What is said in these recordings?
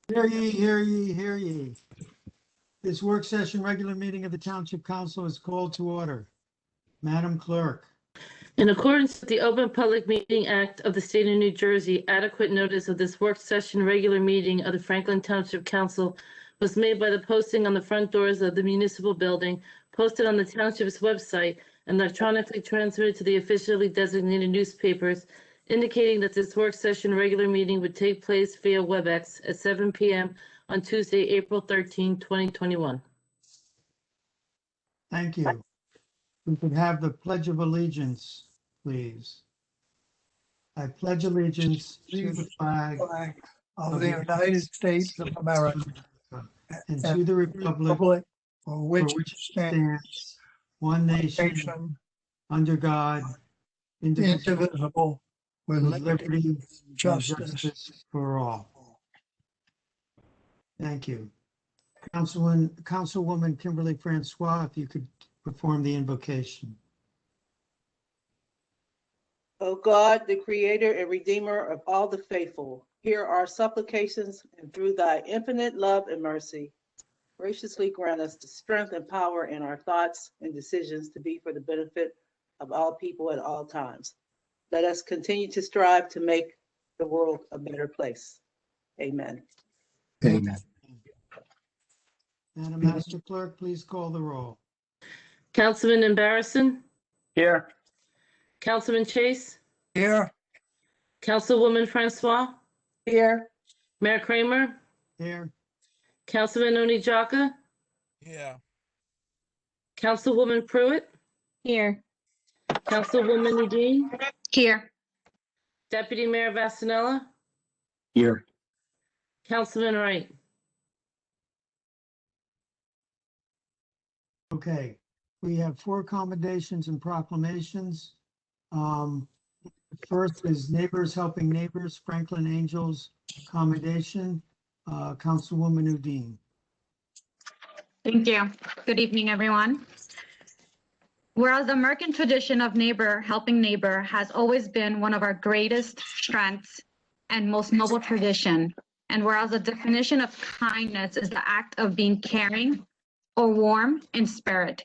Hear ye, hear ye, hear ye. This work session, regular meeting of the Township Council is called to order. Madam Clerk. In accordance with the Open Public Meeting Act of the State of New Jersey, adequate notice of this work session regular meeting of the Franklin Township Council was made by the posting on the front doors of the municipal building, posted on the township's website, and electronically transmitted to the officially designated newspapers, indicating that this work session regular meeting would take place via WebEx at 7 p.m. on Tuesday, April 13, 2021. Thank you. We could have the Pledge of Allegiance, please. I pledge allegiance to the flag of the United States of America and to the republic for which it stands, one nation, under God, indivisible, with with liberty liberty and and justice. justice for all. Thank you. Councilwoman Kimberly Francois, if you could perform the invocation. O God, the creator and redeemer of all the faithful, hear our supplications, and through thy infinite love and mercy, graciously grant us the strength and power in our thoughts and decisions to be for the benefit of all people at all times. Let us continue to strive to make the world a better place. Amen. Amen. Madam Master Clerk, please call the roll. Councilman Embarrasson? Here. Councilman Chase? Here, Councilwoman Francois? Here. Mayor Kramer? Here. Councilman Oni Jaka? Yeah. Councilwoman Pruitt? Here. Councilwoman Udine? Here. Deputy Mayor Vasanella? Here. Councilman Wright? Okay, we have 4 commendations and proclamations. First is Neighbors Helping Neighbors, Franklin Angels commendation. Councilwoman Udine. Thank you. Good evening, everyone. Whereas the American tradition of neighbor helping neighbor has always been one of our greatest strengths and most noble tradition, and whereas the definition of kindness is the act of being caring or warm in spirit,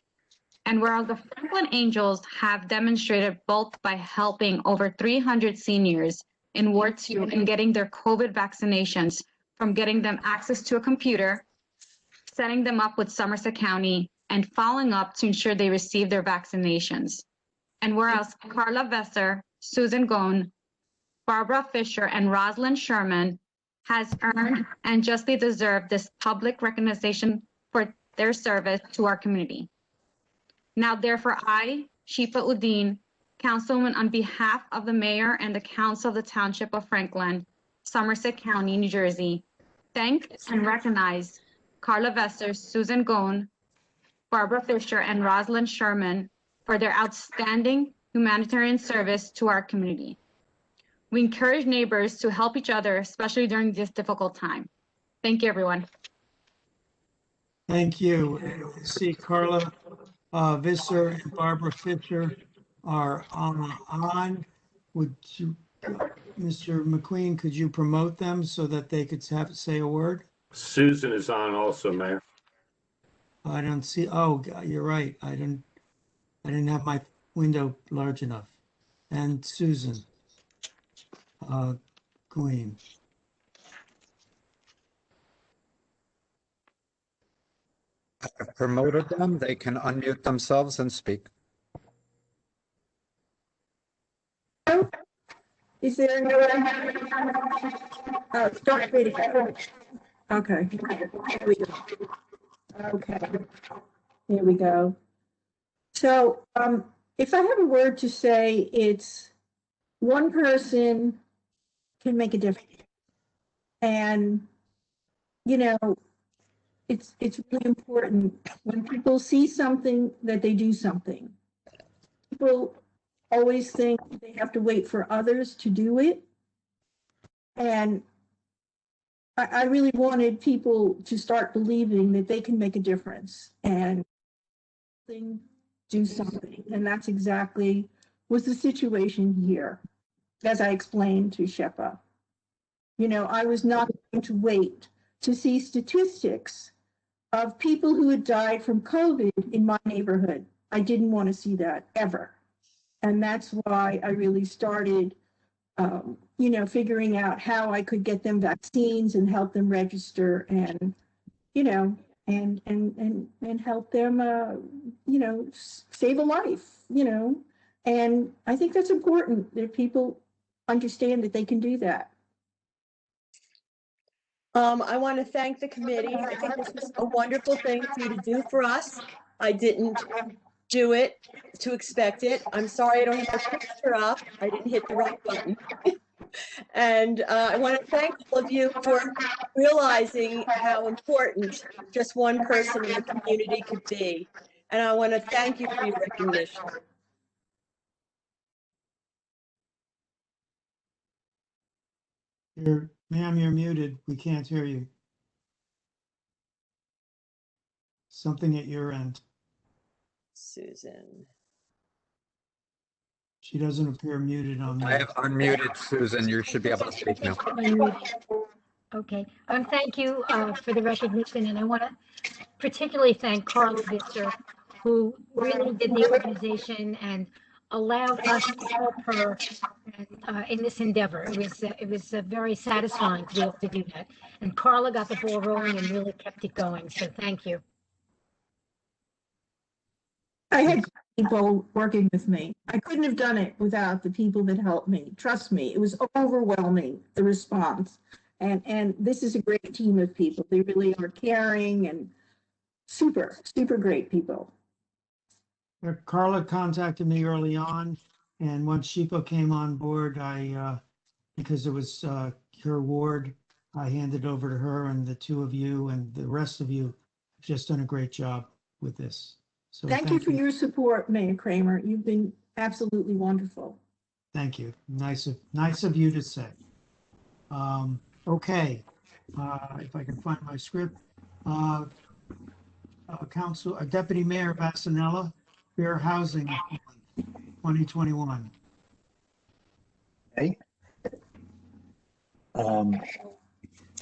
and whereas the Franklin Angels have demonstrated both by helping over 300 seniors in Ward 2 in getting their COVID vaccinations, from getting them access to a computer, setting them up with Somerset County, and following up to ensure they receive their vaccinations. And whereas Carla Vesser, Susan Goen, Barbara Fisher, and Rosalind Sherman has earned and justly deserved this public recognition for their service to our community. Now, therefore, I, Shifa Udine, Councilwoman on behalf of the Mayor and the Council of the Township of Franklin, Somerset County, New Jersey, thank and recognize Carla Vesser, Susan Goen, Barbara Fisher, and Rosalind Sherman for their outstanding humanitarian service to our community. We encourage neighbors to help each other, especially during this difficult time. Thank you, everyone. Thank you. See, Carla Visser and Barbara Fisher are on. Would you, Mr. McQueen, could you promote them so that they could say a word? Susan is on also, Mayor. I don't see, oh, you're right. I didn't have my window large enough. And Susan Queen. I've promoted them. They can unmute themselves and speak. Is there no start video? Okay. Here we go. Okay. Here we go. So if I have a word to say, it's one person can make a difference. And, you know, it's really important when people see something that they do something. People always think they have to wait for others to do it. And I really wanted people to start believing that they can make a difference and do something. And that's exactly was the situation here, as I explained to Shepa. You know, I was not going to wait to see statistics of people who had died from COVID in my neighborhood. I didn't want to see that ever. And that's why I really started, figuring out how I could get them vaccines and help them register and, and help them, save a life, And I think that's important that people understand that they can do that. I want to thank the committee. I think this was a wonderful thing for you to do for us. I didn't do it to expect it. I'm sorry I don't have a picture up. I didn't hit the right button. And I want to thank all of you for realizing how important just one person in the community could be. And I want to thank you for your recognition. Ma'am, you're muted. We can't hear you. Something at your end. Susan. She doesn't appear muted on I there. have unmuted Susan. You should be able to speak now. Okay, thank you for the recognition, and I want to particularly thank Carla Visser, who really did the organization and allowed us to help her in this endeavor. It was very satisfying to be able to do that, and Carla got the ball rolling and really kept it going. So thank you. I had people working with me. I couldn't have done it without the people that helped me. Trust me, it was overwhelming, the response. And this is a great team of people. They really are caring and super, super great people. Carla contacted me early on, and once Sheepa came on board, because it was her ward, I handed over to her, and the two of you and the rest of you have just done a great job with this. So Thank you for your support, Mayor Kramer. You've been absolutely wonderful. Thank you. Nice of you to say. Okay, if I can find my script. Deputy Mayor Vassanella, Fair Housing 2021. Okay.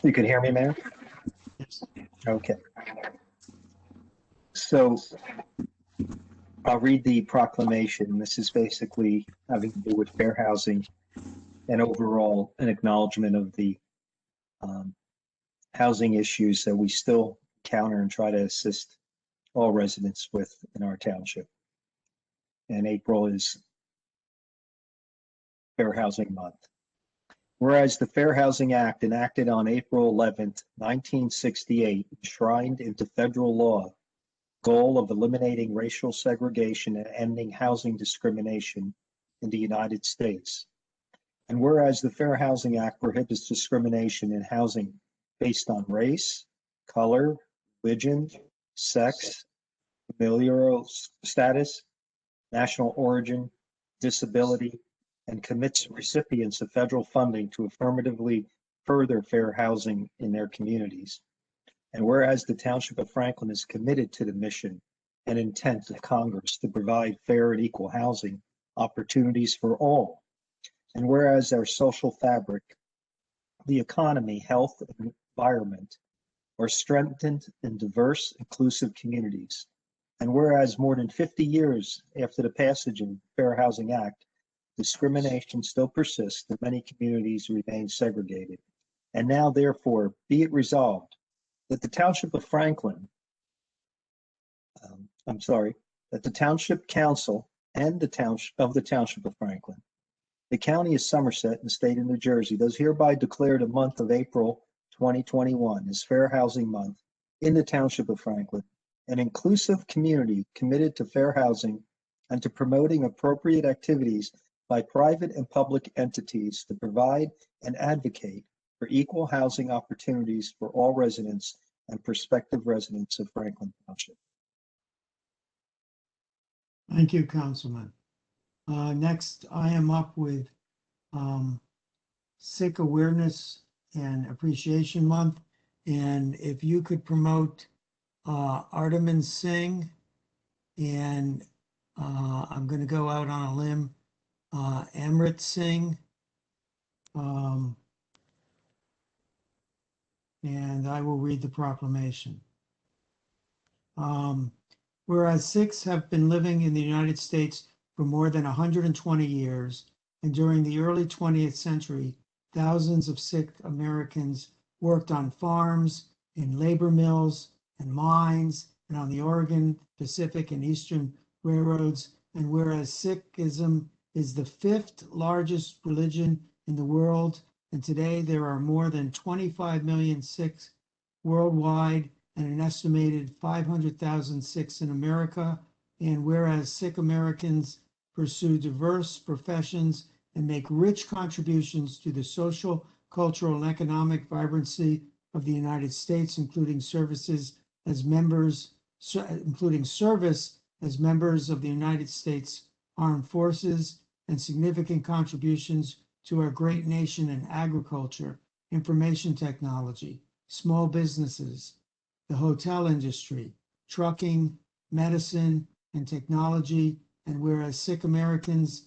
You can hear me, Mayor? Yes. Okay. So I'll read the proclamation. This is basically having to do with fair housing and overall an acknowledgement of the housing issues that we still encounter and try to assist all residents with in our township. And April is Fair Housing Month. Whereas the Fair Housing Act, enacted on April 11th, 1968, enshrined into federal law goal of eliminating racial segregation and ending housing discrimination in the United States. And whereas the Fair Housing Act prohibits discrimination in housing based on race, color, religion, sex, familial status, national origin, disability, and commits recipients of federal funding to affirmatively further fair housing in their communities. And whereas the Township of Franklin is committed to the mission and intent of Congress to provide fair and equal housing opportunities for all. And whereas our social fabric, the economy, health, and environment are strengthened in diverse, inclusive communities. And whereas more than 50 years after the passage of the Fair Housing Act, discrimination still persists and many communities remain segregated. And now, therefore, be it resolved that the Township of Franklin, that the Township Council and the Township of Franklin, the County of Somerset and the State of New Jersey does hereby declare the month of April 2021 as Fair Housing Month in the Township of Franklin, an inclusive community committed to fair housing and to promoting appropriate activities by private and public entities to provide and advocate for equal housing opportunities for all residents and prospective residents of Franklin Township. Thank you, Councilman. Next, I am up with Sikh Awareness and Appreciation Month. And if you could promote Ardaman Singh, and I'm going to go out on a limb, Amrit Singh, and I will read the proclamation. Whereas Sikhs have been living in the United States for more than 120 years, and during the early 20th century, thousands of Sikh Americans worked on farms, in labor mills, and mines, and on the Oregon, Pacific, and Eastern railroads. And whereas Sikhism is the fifth largest religion in the world, and today there are more than 25 million Sikhs worldwide and an estimated 500,000 Sikhs in America. And whereas Sikh Americans pursue diverse professions and make rich contributions to the social, cultural, and economic vibrancy of the United States, including service as members of the United States Armed Forces, and significant contributions to our great nation in agriculture, information technology, small businesses, the hotel industry, trucking, medicine, and technology. And whereas Sikh Americans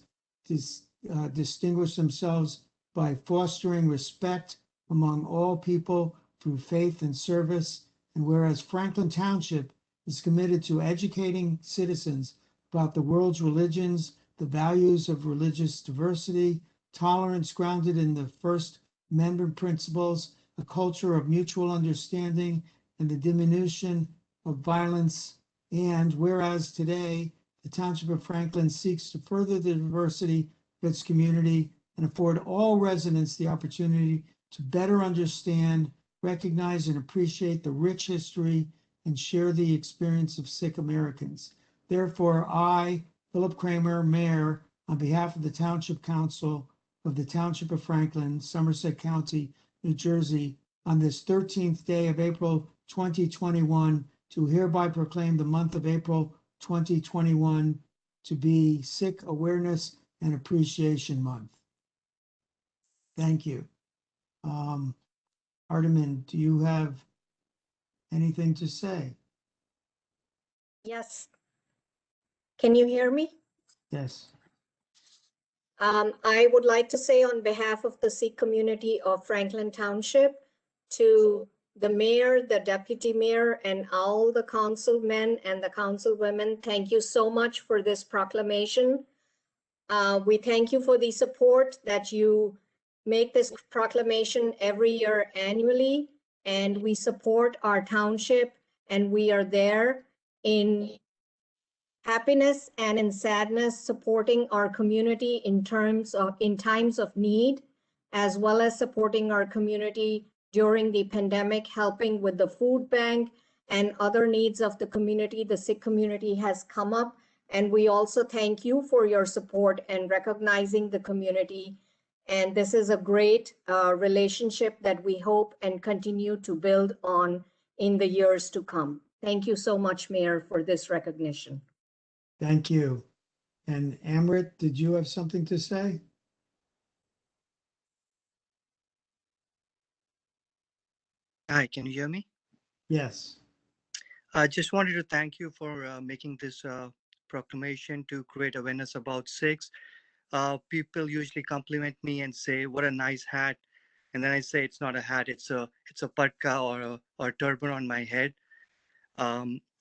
distinguish themselves by fostering respect among all people through faith and service, and whereas Franklin Township is committed to educating citizens about the world's religions, the values of religious diversity, tolerance grounded in the First Amendment principles, a culture of mutual understanding, and the diminution of violence. And whereas today the Township of Franklin seeks to further the diversity of its community and afford all residents the opportunity to better understand, recognize, and appreciate the rich history and share the experience of Sikh Americans. Therefore, I, Philip Kramer, Mayor, on behalf of the Township Council of the Township of Franklin, Somerset County, New Jersey, on this 13th day of April 2021, to hereby proclaim the month of April 2021 to be Sikh Awareness and Appreciation Month. Thank you. Ardaman, do you have anything to say? Yes. Can you hear me? Yes. I would like to say on behalf of the Sikh community of Franklin Township to the mayor, the deputy mayor, and all the councilmen and the councilwomen, thank you so much for this proclamation. We thank you for the support that you make this proclamation every year annually, and we support our township, and we are there in happiness and in sadness, supporting our community in times of need, as well as supporting our community during the pandemic, helping with the food bank and other needs of the community. The Sikh community has come up, and we also thank you for your support and recognizing the community. And this is a great relationship that we hope and continue to build on in the years to come. Thank you so much, Mayor, for this recognition. Thank you. And Amrit, did you have something to say? Hi, can you hear me? Yes. I just wanted to thank you for making this proclamation to create awareness about Sikhs. People usually compliment me and say, "What a nice hat," and then I say, "It's not a hat; it's a patka or a turban on my head."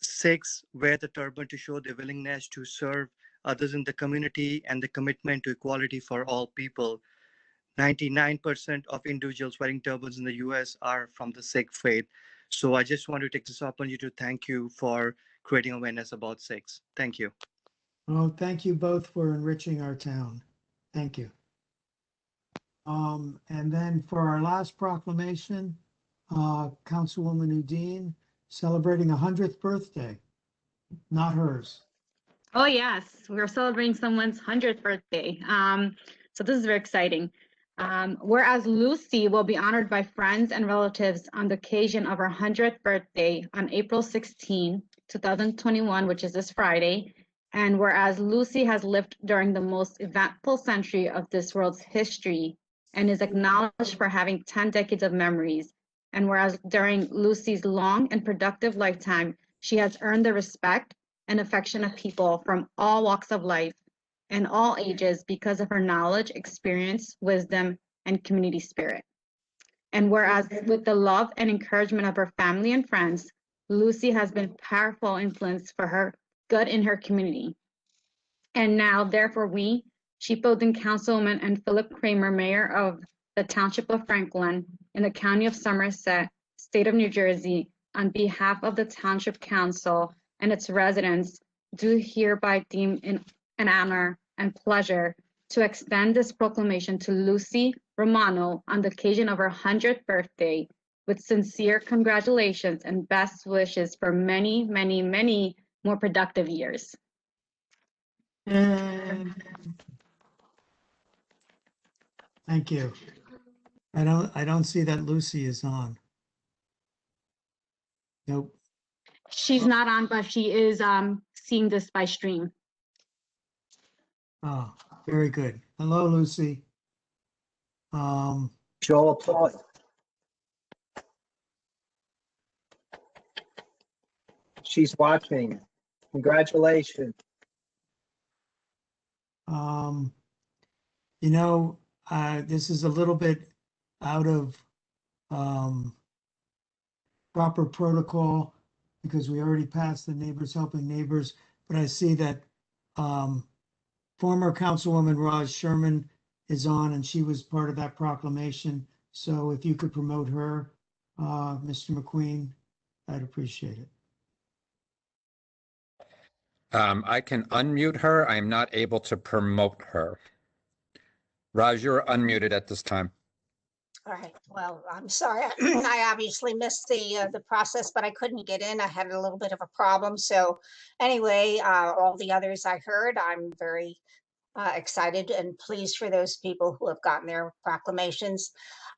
Sikhs wear the turban to show their willingness to serve others in the community and the commitment to equality for all people. 99% of individuals wearing turbans in the US are from the Sikh faith. So I just want to take this opportunity to thank you for creating awareness about Sikhs. Thank you. Oh, thank you both for enriching our town. Thank you. And then for our last proclamation, Councilwoman Udine celebrating 100th birthday, not hers. Oh, yes, we're celebrating someone's 100th birthday. So this is very exciting. Whereas Lucy will be honored by friends and relatives on the occasion of her 100th birthday on April 16, 2021, which is this Friday. And whereas Lucy has lived during the most eventful century of this world's history and is acknowledged for having 10 decades of memories. And whereas during Lucy's long and productive lifetime, she has earned the respect and affection of people from all walks of life and all ages because of her knowledge, experience, wisdom, and community spirit. And whereas with the love and encouragement of her family and friends, Lucy has been powerful influence for her good in her community. And now, therefore, we, Sheepwood Councilwoman and Philip Kramer, Mayor of the Township of Franklin in the County of Somerset, State of New Jersey, on behalf of the Township Council and its residents, do hereby deem an honor and pleasure to extend this proclamation to Lucy Romano on the occasion of her 100th birthday, with sincere congratulations and best wishes for many, many, many more productive years. And thank you. I don't see that Lucy is on. Nope. She's not on, but she is seeing this by stream. Oh, very good. Hello, Lucy. Joel applaud. She's watching. Congratulations. You know, this is a little bit out of proper protocol because we already passed the Neighbors Helping Neighbors, but I see that former Councilwoman Roz Sherman is on and she was part of that proclamation. So if you could promote her, Mr. McQueen, I'd appreciate it. I can unmute her. I am not able to promote her. Raj, you're unmuted at this time. All right, well, I'm sorry. I obviously missed the process, but I couldn't get in. I had a little bit of a problem. So anyway, all the others I heard, I'm very excited and pleased for those people who have gotten their proclamations.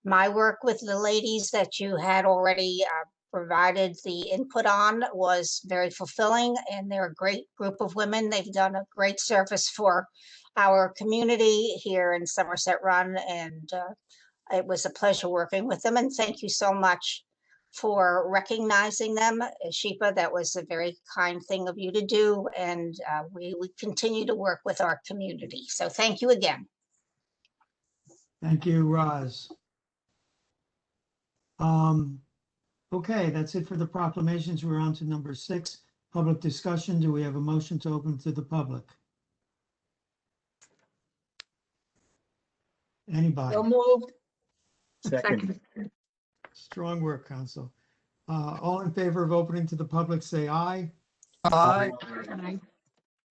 My work with the ladies that you had already provided the input on was very fulfilling, and they're a great group of women. They've done a great service for our community here in Somerset Run, and it was a pleasure working with them. And thank you so much for recognizing them. Sheepa, that was a very kind thing of you to do, and we continue to work with our community. So thank you again. Thank you, Roz. Okay, that's it for the proclamations. We're on to number 6, public discussion. Do we have a motion to open to the public? Anybody? So moved. Second. Strong work, Council. All in favor of opening to the public, say aye. Aye.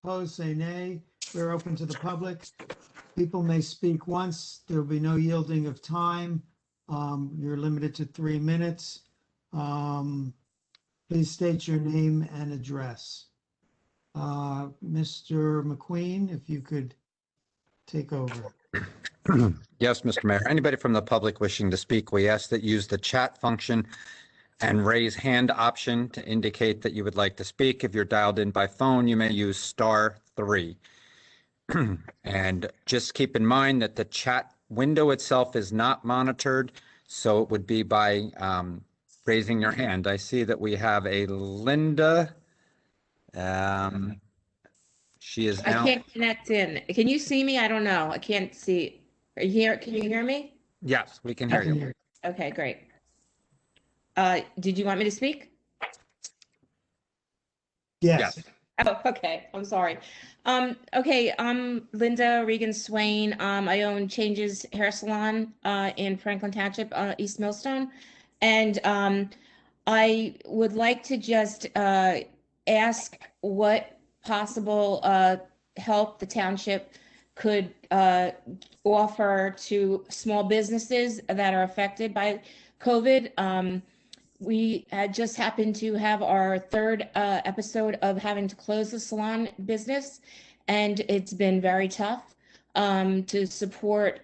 Opposed, say nay. We're open to the public. People may speak once. There will be no yielding of time. You're limited to 3 minutes. Please state your name and address. Mr. McQueen, if you could take over. Yes, Mr. Mayor. Anybody from the public wishing to speak, we ask that you use the chat function and raise hand option to indicate that you would like to speak. If you're dialed in by phone, you may use *3. And just keep in mind that the chat window itself is not monitored, so it would be by raising your hand. I see that we have a Linda. She is now. I can't connect in. Can you see me? I don't know. I can't see. Are you here? Can you hear me? Yes, we can hear you. Okay, great. Did you want me to speak? Yes. Oh, okay. I'm sorry. Okay, I'm Linda Regan Swain. I own Changes Hair Salon in Franklin Township, East Millstone. And I would like to just ask what possible help the township could offer to small businesses that are affected by COVID. We had just happened to have our 3rd episode of having to close the salon business, and it's been very tough to support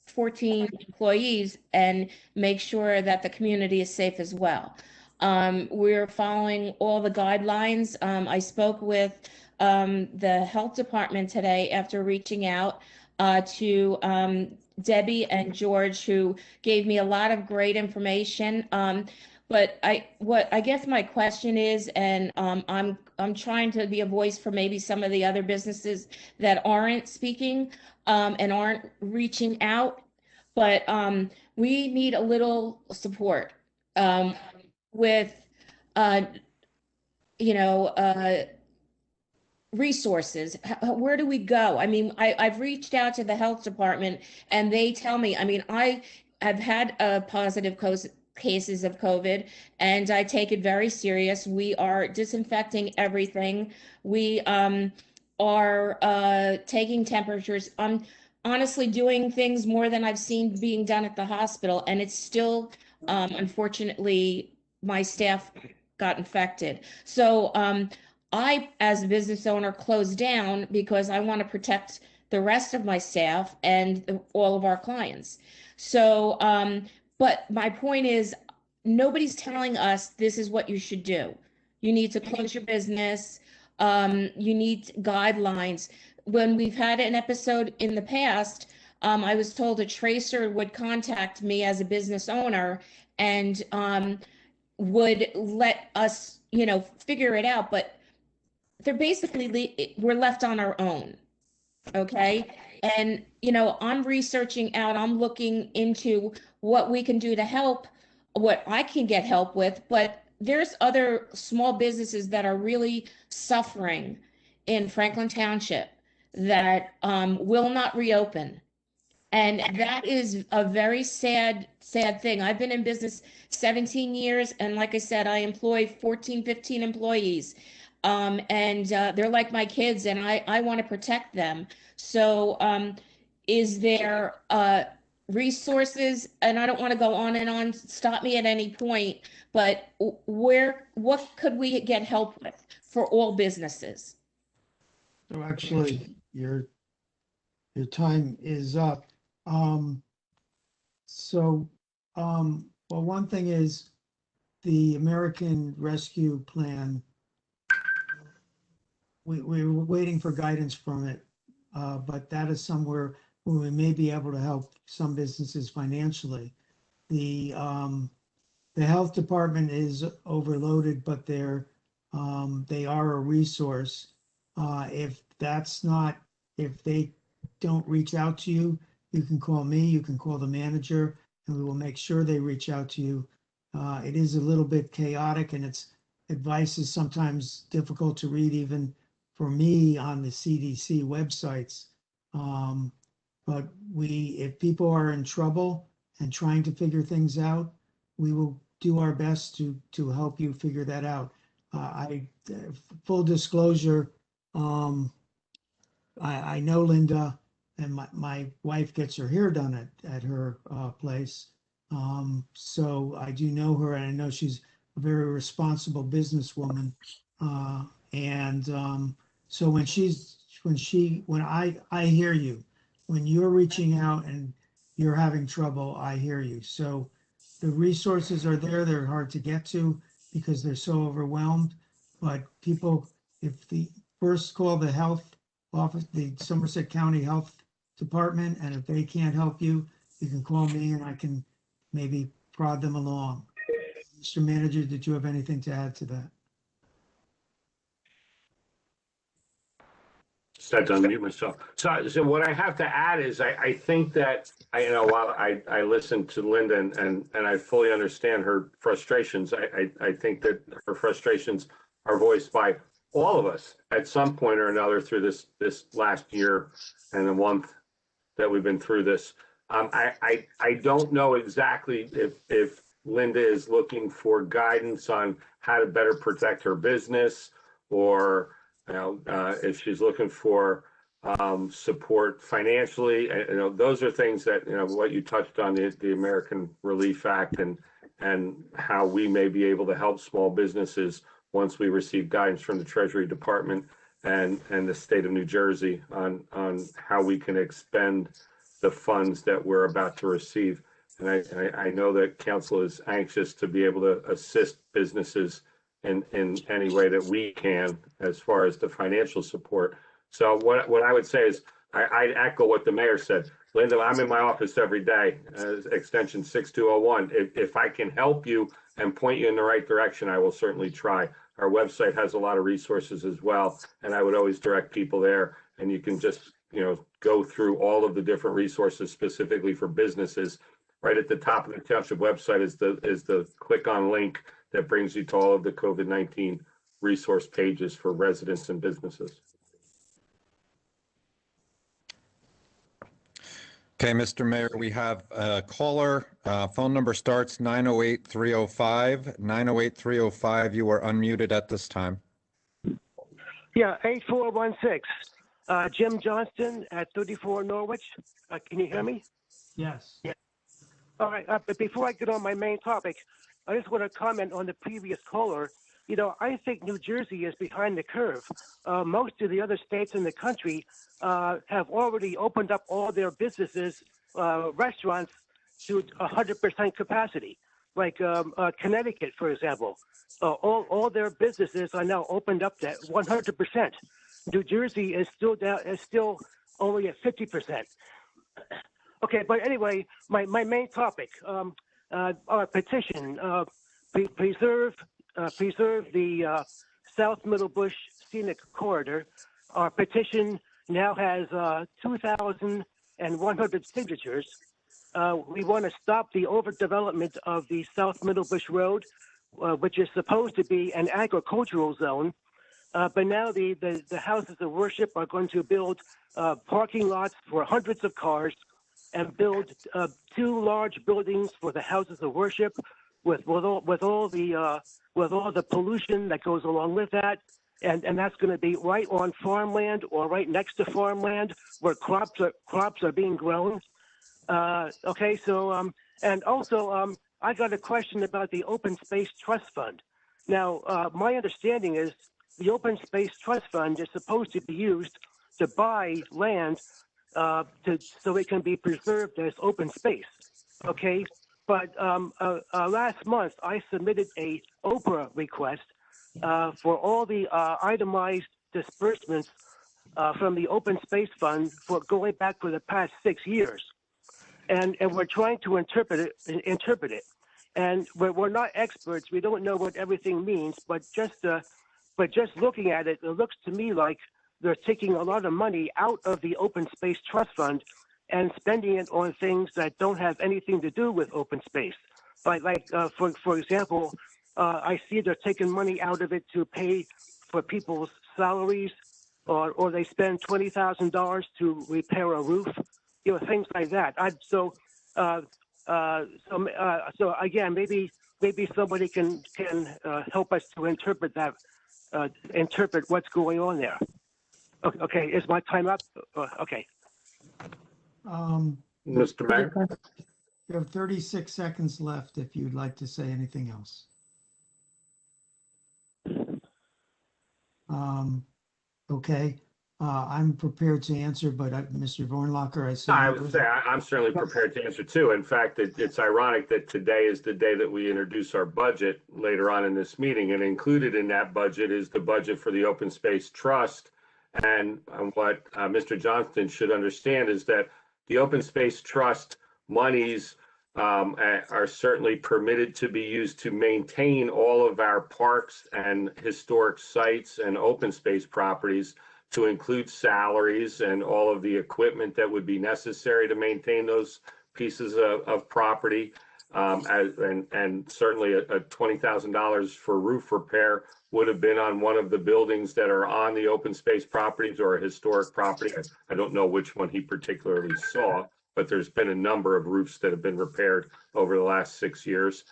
14 employees and make sure that the community is safe as well. We're following all the guidelines. I spoke with the health department today after reaching out to Debbie and George, who gave me a lot of great information. But I guess my question is, and I'm trying to be a voice for maybe some of the other businesses that aren't speaking and aren't reaching out. but we need a little support with, uh, you know, resources. Where do we go? I mean, I've reached out to the health department and they tell me, I mean, I have had positive cases of COVID and I take it very serious. We are disinfecting everything. We are taking temperatures. I'm honestly doing things more than I've seen being done at the hospital, and it's still, unfortunately, my staff got infected. So I, as a business owner, closed down because I want to protect the rest of my staff and all of our clients. So, but my point is, nobody's telling us this is what you should do. You need to close your business. You need guidelines. When we've had an episode in the past, I was told a tracer would contact me as a business owner and would let us, you know, figure it out. But they're basically, we're left on our own. Okay. And, you know, I'm researching out, I'm looking into what we can do to help, what I can get help with, but there's other small businesses that are really suffering in Franklin Township that will not reopen. And that is a very sad, sad thing. I've been in business 17 years. And like I said, I employ 14, 15 employees. And they're like my kids and I want to protect them. So is there resources, and I don't want to go on and on, stop me at any point, but what could we get help with for all businesses? So actually, your time is up. Well, one thing is the American Rescue Plan. We're waiting for guidance from it, but that is somewhere where we may be able to help some businesses financially. The health department is overloaded, but they are a resource. If they don't reach out to you, you can call me, you can call the manager, and we will make sure they reach out to you. It is a little bit chaotic and its advice is sometimes difficult to read even for me on the CDC websites. But if people are in trouble and trying to figure things out, we will do our best to help you figure that out. Full disclosure, I know Linda, and my wife gets her hair done at her place. So I do know her, and I know she's a very responsible businesswoman. So when I hear you, when you're reaching out and you're having trouble, I hear you. So the resources are there. They're hard to get to because they're so overwhelmed. But people, if the first call the health office, the Somerset County Health Department, and if they can't help you, you can call me and I can maybe prod them along. Mr. Manager, did you have anything to add to that? Just had to unmute myself. So what I have to add is I think that while I listened to Linda and I fully understand her frustrations, I think that her frustrations are voiced by all of us at some point or another through this last year and the month that we've been through this. I don't know exactly if Linda is looking for guidance on how to better protect her business, or if she's looking for support financially. Those are things that what you touched on, the American Relief Act and how we may be able to help small businesses once we receive guidance from the Treasury Department and the state of New Jersey on how we can expend the funds that we're about to receive. And I know that council is anxious to be able to assist businesses in any way that we can as far as the financial support. So what I would say is I echo what the mayor said. Linda, I'm in my office every day, extension 6201. If I can help you and point you in the right direction, I will certainly try. Our website has a lot of resources as well, and I would always direct people there. And you can just go through all of the different resources specifically for businesses. Right at the top of the township website is the click on link that brings you to all of the COVID-19 resource pages for residents and businesses. Okay, Mr. Mayor, we have a caller. Phone number starts 908-305. 908-305, you are unmuted at this time. Yeah, 8416. Jim Johnston at 34 Norwich. Can you hear me? Yes. Yeah. All right. But before I get on my main topic, I just want to comment on the previous caller. I think New Jersey is behind the curve. Most of the other states in the country have already opened up all their businesses, restaurants, to 100% capacity. Like Connecticut, for example, all their businesses are now opened up to 100%. New Jersey is still only at 50%. Okay, but anyway, my main topic, our petition, preserve the South Middlebush Scenic Corridor. Our petition now has 2,100 signatures. We want to stop the overdevelopment of the South Middlebush Road, which is supposed to be an agricultural zone. But now the houses of worship are going to build parking lots for hundreds of cars and build 2 large buildings for the houses of worship with all the pollution that goes along with that. And that's going to be right on farmland or right next to farmland where crops are being grown. Okay, so and also I got a question about the Open Space Trust Fund. Now, my understanding is the Open Space Trust Fund is supposed to be used to buy land so it can be preserved as open space. Okay, but last month I submitted a Oprah request for all the itemized disbursements from the Open Space Fund for going back for the past 6 years. And we're trying to interpret it. And we're not experts. We don't know what everything means, but just looking at it, it looks to me like they're taking a lot of money out of the Open Space Trust Fund and spending it on things that don't have anything to do with open space. Like for example, I see they're taking money out of it to pay for people's salaries, or they spend $20,000 to repair a roof, things like that. So again, maybe somebody can help us to interpret that, interpret what's going on there. Okay, is my time up? Okay. Mr. Mayor? You have 36 seconds left if you'd like to say anything else. Okay, I'm prepared to answer, but Mr. Vornlacher, I would say I'm certainly prepared to answer too. In fact, it's ironic that today is the day that we introduce our budget later on in this meeting, and included in that budget is the budget for the Open Space Trust. And what Mr. Johnston should understand is that the Open Space Trust monies are certainly permitted to be used to maintain all of our parks and historic sites and open space properties, to include salaries and all of the equipment that would be necessary to maintain those pieces of property. And certainly a $20,000 for roof repair would have been on one of the buildings that are on the open space properties or a historic property. I don't know which one he particularly saw, but there's been a number of roofs that have been repaired over the last 6 years.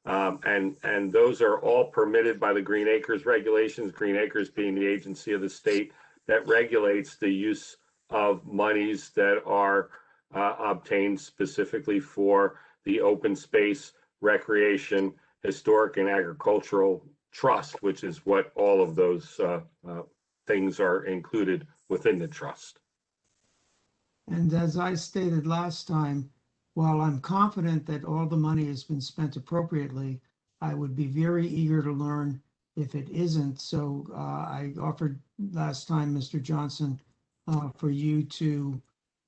And those are all permitted by the Green Acres regulations, Green Acres being the agency of the state that regulates the use of monies that are obtained specifically for the open space, recreation, historic, and agricultural trust, which is what all of those things are included within the trust. And as I stated last time, while I'm confident that all the money has been spent appropriately, I would be very eager to learn if it isn't. So I offered last time, Mr. Johnson, for you to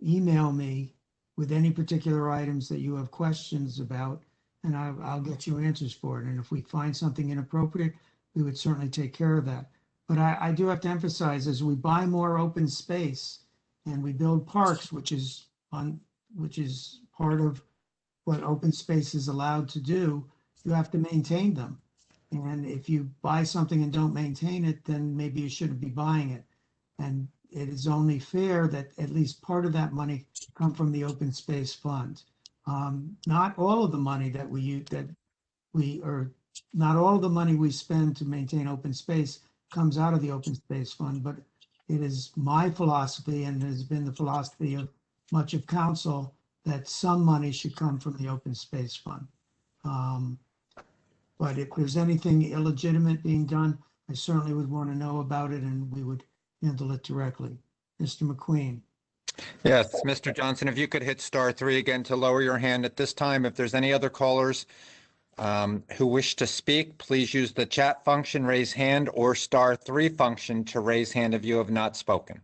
email me with any particular items that you have questions about, and I'll get you answers for it. And if we find something inappropriate, we would certainly take care of that. But I do have to emphasize, as we buy more open space and we build parks, which is part of what open space is allowed to do, you have to maintain them. And if you buy something and don't maintain it, then maybe you shouldn't be buying it. And it is only fair that at least part of that money come from the open space fund. Not all of the money that not all of the money we spend to maintain open space comes out of the open space fund, but it is my philosophy, and it has been the philosophy of much of council, that some money should come from the open space fund. But if there's anything illegitimate being done, I certainly would want to know about it, and we would handle it directly. Mr. McQueen. Yes, Mr. Johnson, if you could hit *3 again to lower your hand at this time. If there's any other callers who wish to speak, please use the chat function, raise hand, or *3 function to raise hand if you have not spoken.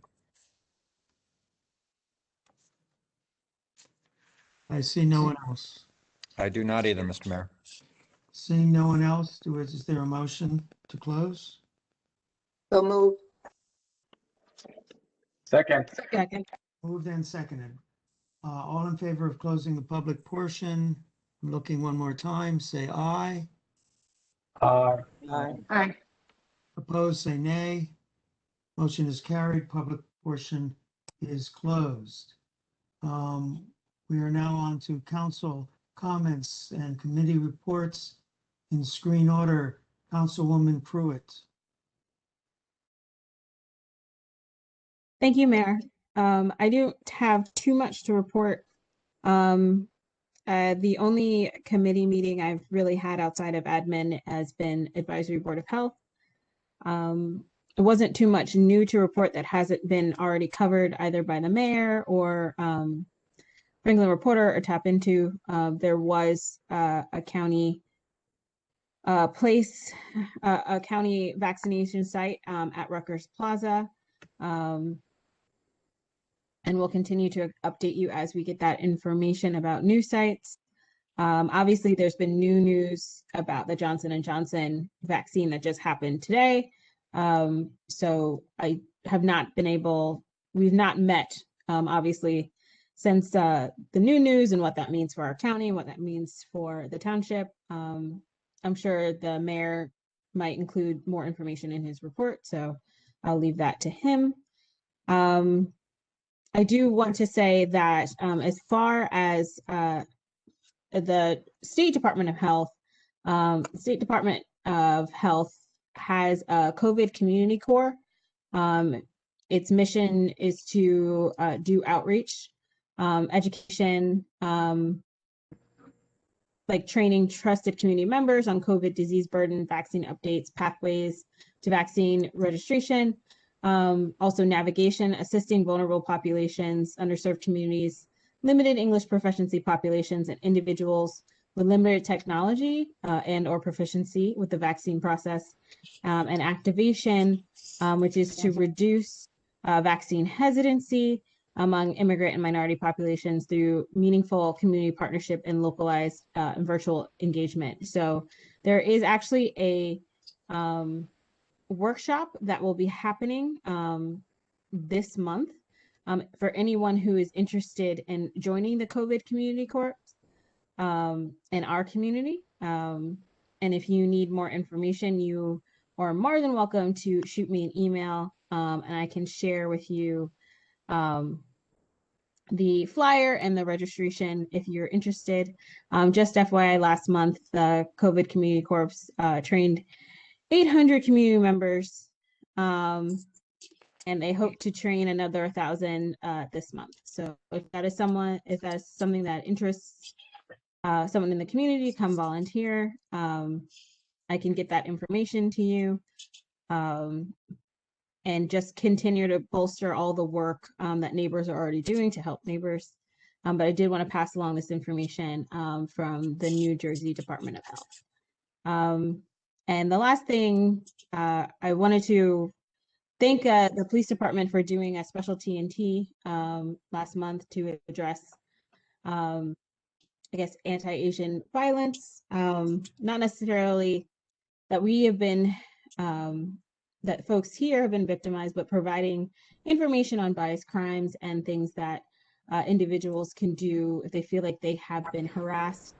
I see no one else. I do not either, Mr. Mayor. Seeing no one else, is there a motion to close? So move. Second. Moved and seconded. All in favor of closing the public portion, I'm looking one more time, say aye. Aye. Opposed, say nay. Motion is carried. Public portion is closed. We are now on to council comments and committee reports in screen order. Councilwoman Pruitt. Thank you, Mayor. I don't have too much to report. The only committee meeting I've really had outside of admin has been Advisory Board of Health. It wasn't too much new to report that hasn't been already covered either by the mayor or Franklin Reporter or Tap Into. There was a county a county vaccination site at Rutgers Plaza. And we'll continue to update you as we get that information about new sites. Obviously, there's been new news about the Johnson & Johnson vaccine that just happened today. So I have not been able, we've not met, obviously, since the new news and what that means for our county, what that means for the township. I'm sure the mayor might include more information in his report, so I'll leave that to him. I do want to say that as far as the State Department of Health, State Department of Health has a COVID Community Corps. Its mission is to do outreach, education, like training trusted community members on COVID disease burden, vaccine updates, pathways to vaccine registration, also navigation, assisting vulnerable populations, underserved communities, limited English proficiency populations, and individuals with limited technology and or proficiency with the vaccine process, and activation, which is to reduce vaccine hesitancy among immigrant and minority populations through meaningful community partnership and localized and virtual engagement. So there is actually a workshop that will be happening this month for anyone who is interested in joining the COVID Community Corps in our community. And if you need more information, you are more than welcome to shoot me an email and I can share with you the flyer and the registration if you're interested. Just FYI, last month, the COVID Community Corps trained 800 community members, and they hope to train another 1,000 this month. So if that is something that interests someone in the community, come volunteer. I can get that information to you. And just continue to bolster all the work that neighbors are already doing to help neighbors. But I did want to pass along this information from the New Jersey Department of Health. And the last thing, I wanted to thank the police department for doing a special TNT last month to address, I guess, anti-Asian violence. Not necessarily that we have been that folks here have been victimized, but providing information on biased crimes and things that individuals can do if they feel like they have been harassed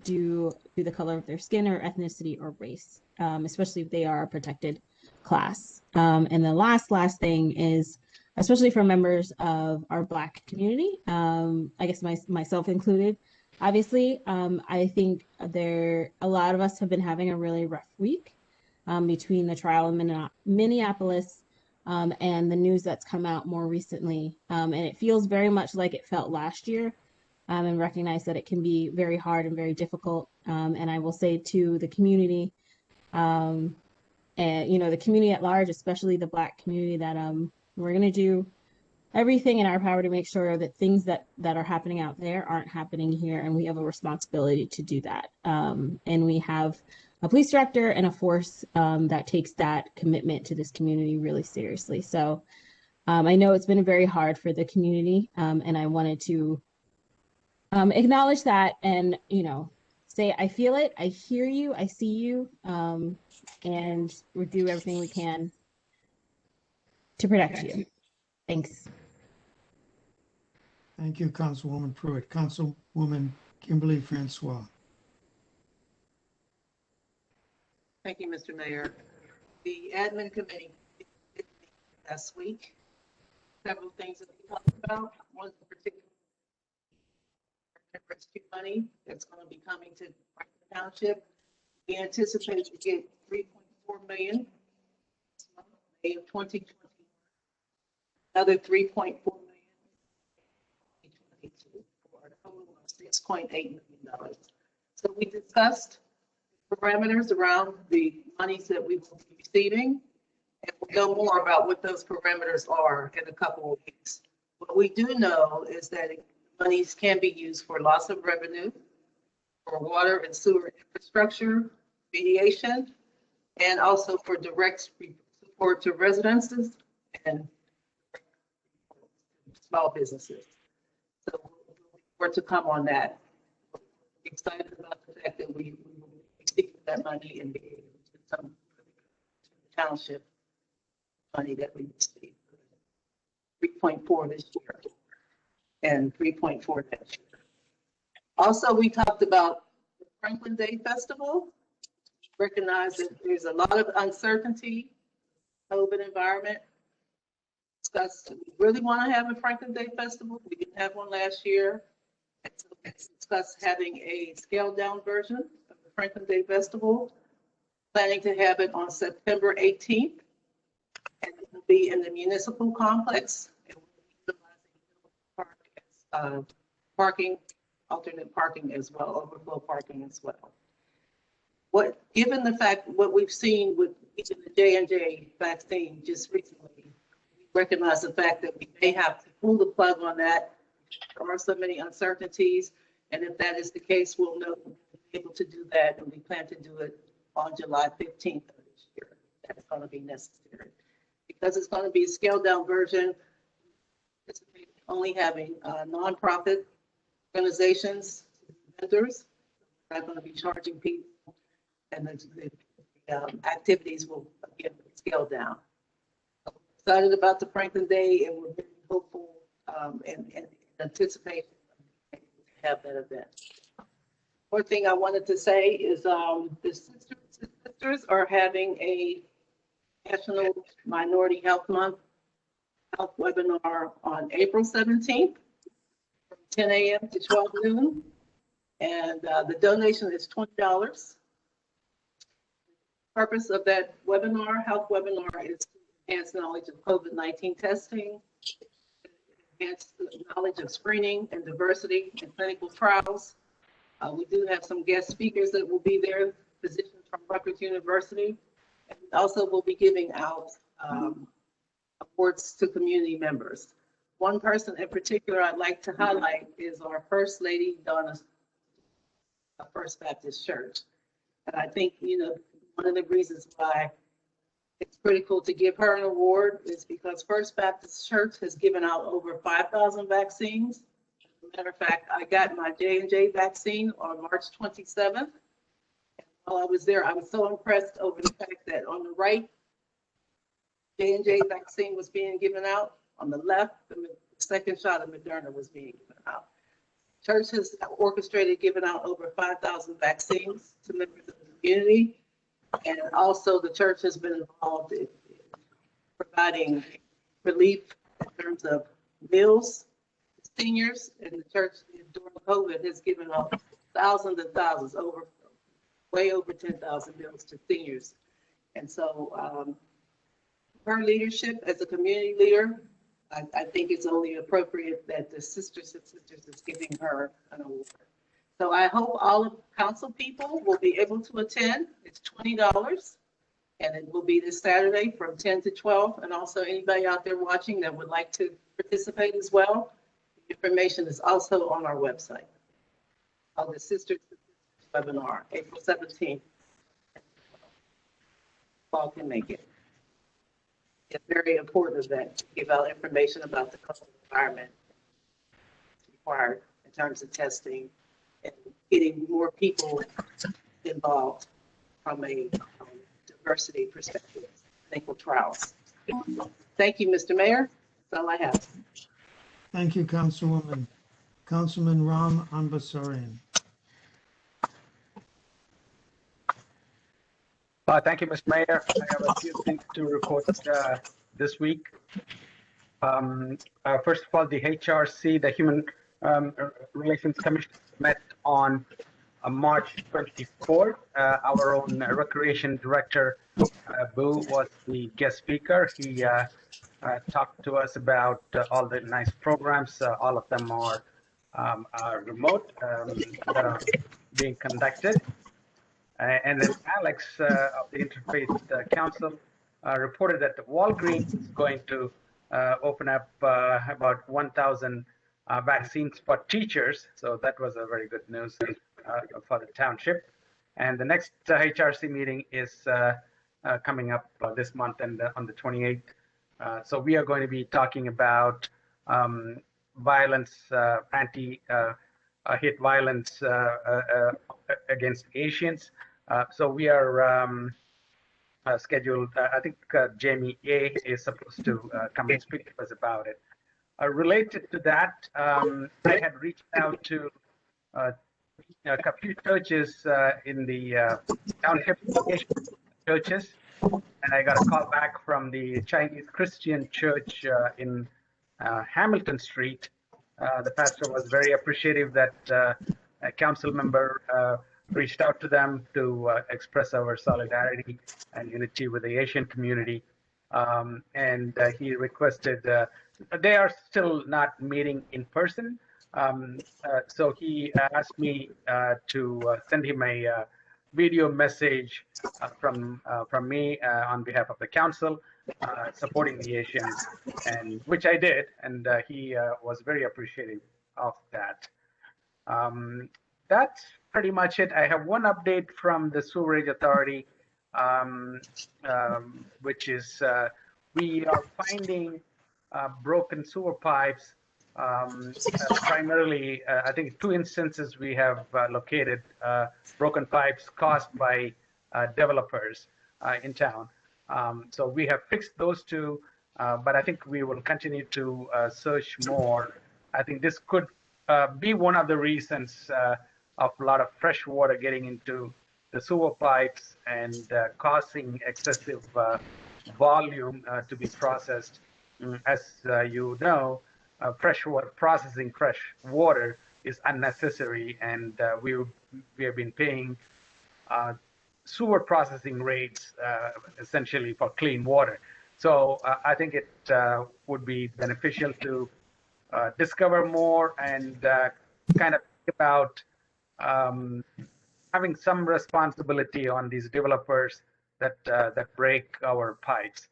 due to the color of their skin or ethnicity or race, especially if they are a protected class. And the last thing is, especially for members of our Black community, I guess myself included, obviously, I think a lot of us have been having a really rough week between the trial in Minneapolis and the news that's come out more recently. And it feels very much like it felt last year, and recognize that it can be very hard and very difficult. And I will say to the community, and the community at large, especially the Black community, that we're going to do everything in our power to make sure that things that are happening out there aren't happening here, and we have a responsibility to do that. And we have a police director and a force that takes that commitment to this community really seriously. So I know it's been very hard for the community, and I wanted to acknowledge that and, say, I feel it, I hear you, I see you, and we'll do everything we can to protect you. Thanks. Thank you, Councilwoman Pruitt. Councilwoman Kimberly Francois. Thank you, Mr. Mayor. The admin committee last week, several things that we talked about. One in particular, rescue money that's going to be coming to the township. We anticipate to get $3.4 million May of 2020, another $3.4 million for a total of $6.8 million. So we discussed parameters around the monies that we will be receiving, and we'll know more about what those parameters are in a couple of weeks. What we do know is that monies can be used for loss of revenue, for water and sewer infrastructure, mediation, and also for direct support to residences and small businesses. So more to come on that. We're excited about the fact that we will receive that money and be able to some township money that we received. 3.4 this year and 3.4 next year. Also, we talked about the Franklin Day Festival. Recognize that there's a lot of uncertainty, COVID environment. We really want to have a Franklin Day Festival. We didn't have one last year. And so let's discuss having a scaled down version of the Franklin Day Festival. Planning to have it on September 18th. And it will be in the municipal complex. And we'll be utilizing parking, alternate parking as well, overflow parking as well. Given the fact what we've seen with even the J&J vaccine just recently, we recognize the fact that we may have to pull the plug on that. There are so many uncertainties, and if that is the case, we'll know we'll be able to do that, and we plan to do it on July 15th of this year. That's going to be necessary. Because it's going to be a scaled down version, only having nonprofit organizations, vendors, are going to be charging people, and the activities will again be scaled down. I'm excited about the Franklin Day, and we're very hopeful and anticipate to have that event. One thing I wanted to say is the sisters are having a National Minority Health Month health webinar on April 17th from 10 a.m. to 12 noon. And the donation is $20. Purpose of that webinar, health webinar, is to enhance knowledge of COVID-19 testing, enhance the knowledge of screening and diversity in clinical trials. We do have some guest speakers that will be there, physicians from Rutgers University. And also we'll be giving out awards to community members. One person in particular I'd like to highlight is our First Lady, Donna, of First Baptist Church. And I think, one of the reasons why it's critical to give her an award is because First Baptist Church has given out over 5,000 vaccines. As a matter of fact, I got my J&J vaccine on March 27th. And while I was there, I was so impressed over the fact that on the right J&J vaccine was being given out. On the left, the second shot of Moderna was being given out. Church has orchestrated giving out over 5,000 vaccines to members of the community. And also the church has been involved in providing relief in terms of meals to seniors. And the church during COVID has given out thousands and thousands, way over 10,000 meals to seniors. And so her leadership as a community leader, I think it's only appropriate that the Sisters and Sisters is giving her an award. So I hope all of council people will be able to attend. It's $20 and it will be this Saturday from 10 to 12. And also anybody out there watching that would like to participate as well, the information is also on our website. The Sisters webinar, April 17th. All can make it. It's very important that to give out information about the COVID environment required in terms of testing and getting more people involved from a diversity perspective, clinical trials. Thank you, Mr. Mayor. That's all I have. Thank you, Councilwoman. Councilman Ram Anbasarian. Thank you, Mr. Mayor. I have a few things to report this week. First of all, the HRC, the Human Relations Commission, met on March 24th. Our own recreation director, Boo, was the guest speaker. He talked to us about all the nice programs. All of them are remote that are being conducted. And then Alex of the Interfaith Council reported that the Walgreens is going to open up about 1,000 vaccines for teachers. So that was a very good news for the township. And the next HRC meeting is coming up this month and on the 28th. So we are going to be talking about violence, anti-hate violence against Asians. So we are scheduled, I think Jamie A is supposed to come and speak to us about it. Related to that, I had reached out to a few churches in the township churches, and I got a call back from the Chinese Christian church in Hamilton Street. The pastor was very appreciative that a council member reached out to them to express our solidarity and unity with the Asian community. And he requested, they are still not meeting in person. So he asked me to send him a video message from me on behalf of the council supporting the Asians, and which I did, and he was very appreciative of that. That's pretty much it. I have one update from the Sewerage Authority, which is we are finding broken sewer pipes. Primarily, I think 2 instances we have located broken pipes caused by developers in town. So we have fixed those 2, but I think we will continue to search more. I think this could be one of the reasons of a lot of fresh water getting into the sewer pipes and causing excessive volume to be processed. As you know, processing fresh water is unnecessary, and we have been paying sewer processing rates essentially for clean water. So I think it would be beneficial to discover more and kind of think about having some responsibility on these developers that break our pipes.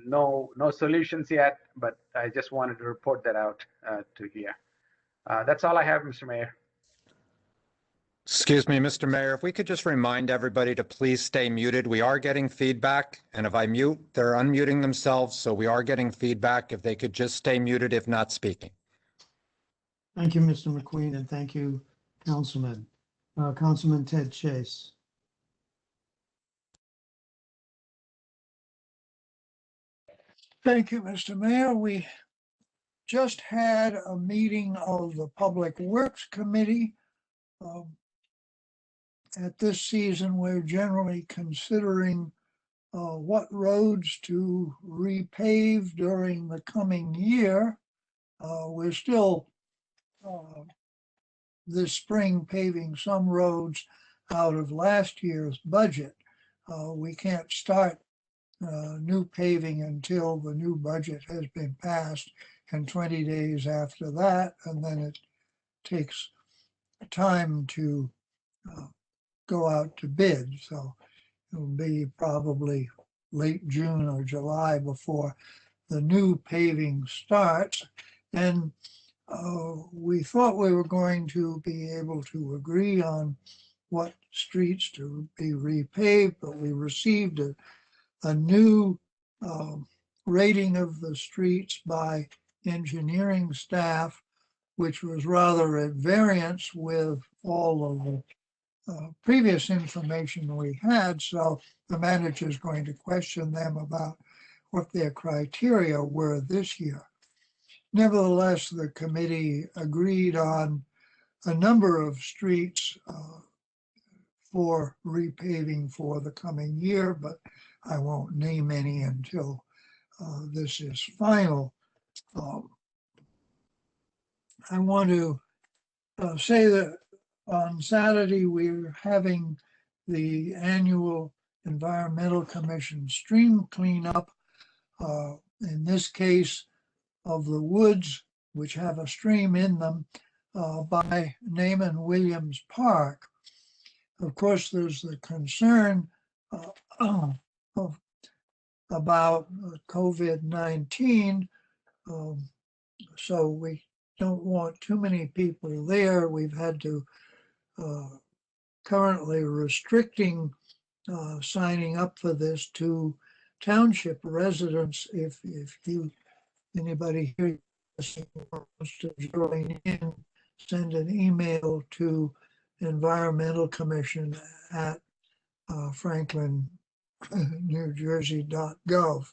No solutions yet, but I just wanted to report that out to here. That's all I have, Mr. Mayor. Excuse me, Mr. Mayor, if we could just remind everybody to please stay muted. We are getting feedback, and if I mute, they're unmuting themselves, so we are getting feedback. If they could just stay muted if not speaking. Thank you, Mr. McQueen, and thank you, Councilman. Councilman Ted Chase. Thank you, Mr. Mayor. We just had a meeting of the Public Works Committee. At this season, we're generally considering what roads to repave during the coming year. We're still this spring paving some roads out of last year's budget. We can't start new paving until the new budget has been passed, and 20 days after that, and then it takes time to go out to bid. So it'll be probably late June or July before the new paving starts. And we thought we were going to be able to agree on what streets to be repaved, but we received a new rating of the streets by engineering staff, which was rather at variance with all of the previous information we had. So the manager is going to question them about what their criteria were this year. Nevertheless, the committee agreed on a number of streets for repaving for the coming year, but I won't name any until this is final. I want to say that on Saturday we're having the annual Environmental Commission stream cleanup. In this case, of the woods which have a stream in them by Naaman Williams Park. Of course, there's the concern about COVID-19, so we don't want too many people there. We've had to currently restricting signing up for this to township residents. If anybody here wants to join in, send an email to Environmental Commission at franklinnewjersey.gov.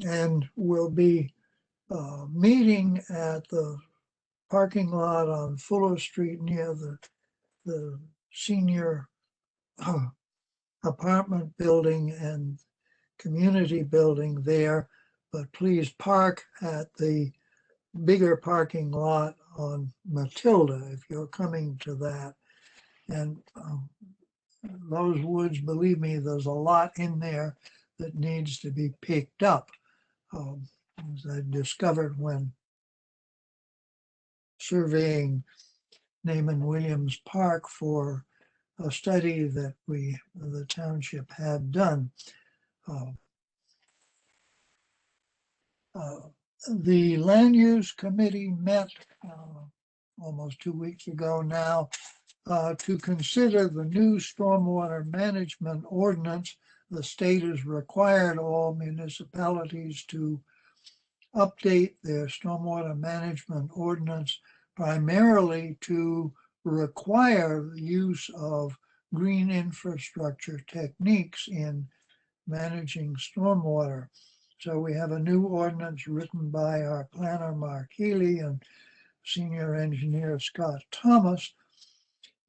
And we'll be meeting at the parking lot on Fuller Street near the senior apartment building and community building there, but please park at the bigger parking lot on Matilda if you're coming to that. And those woods, believe me, there's a lot in there that needs to be picked up. As I discovered when surveying Naaman Williams Park for a study that the township had done. The Land Use Committee met almost 2 weeks ago now to consider the new stormwater management ordinance. The state has required all municipalities to update their stormwater management ordinance primarily to require the use of green infrastructure techniques in managing stormwater. So we have a new ordinance written by our planner, Mark Healy, and senior engineer, Scott Thomas.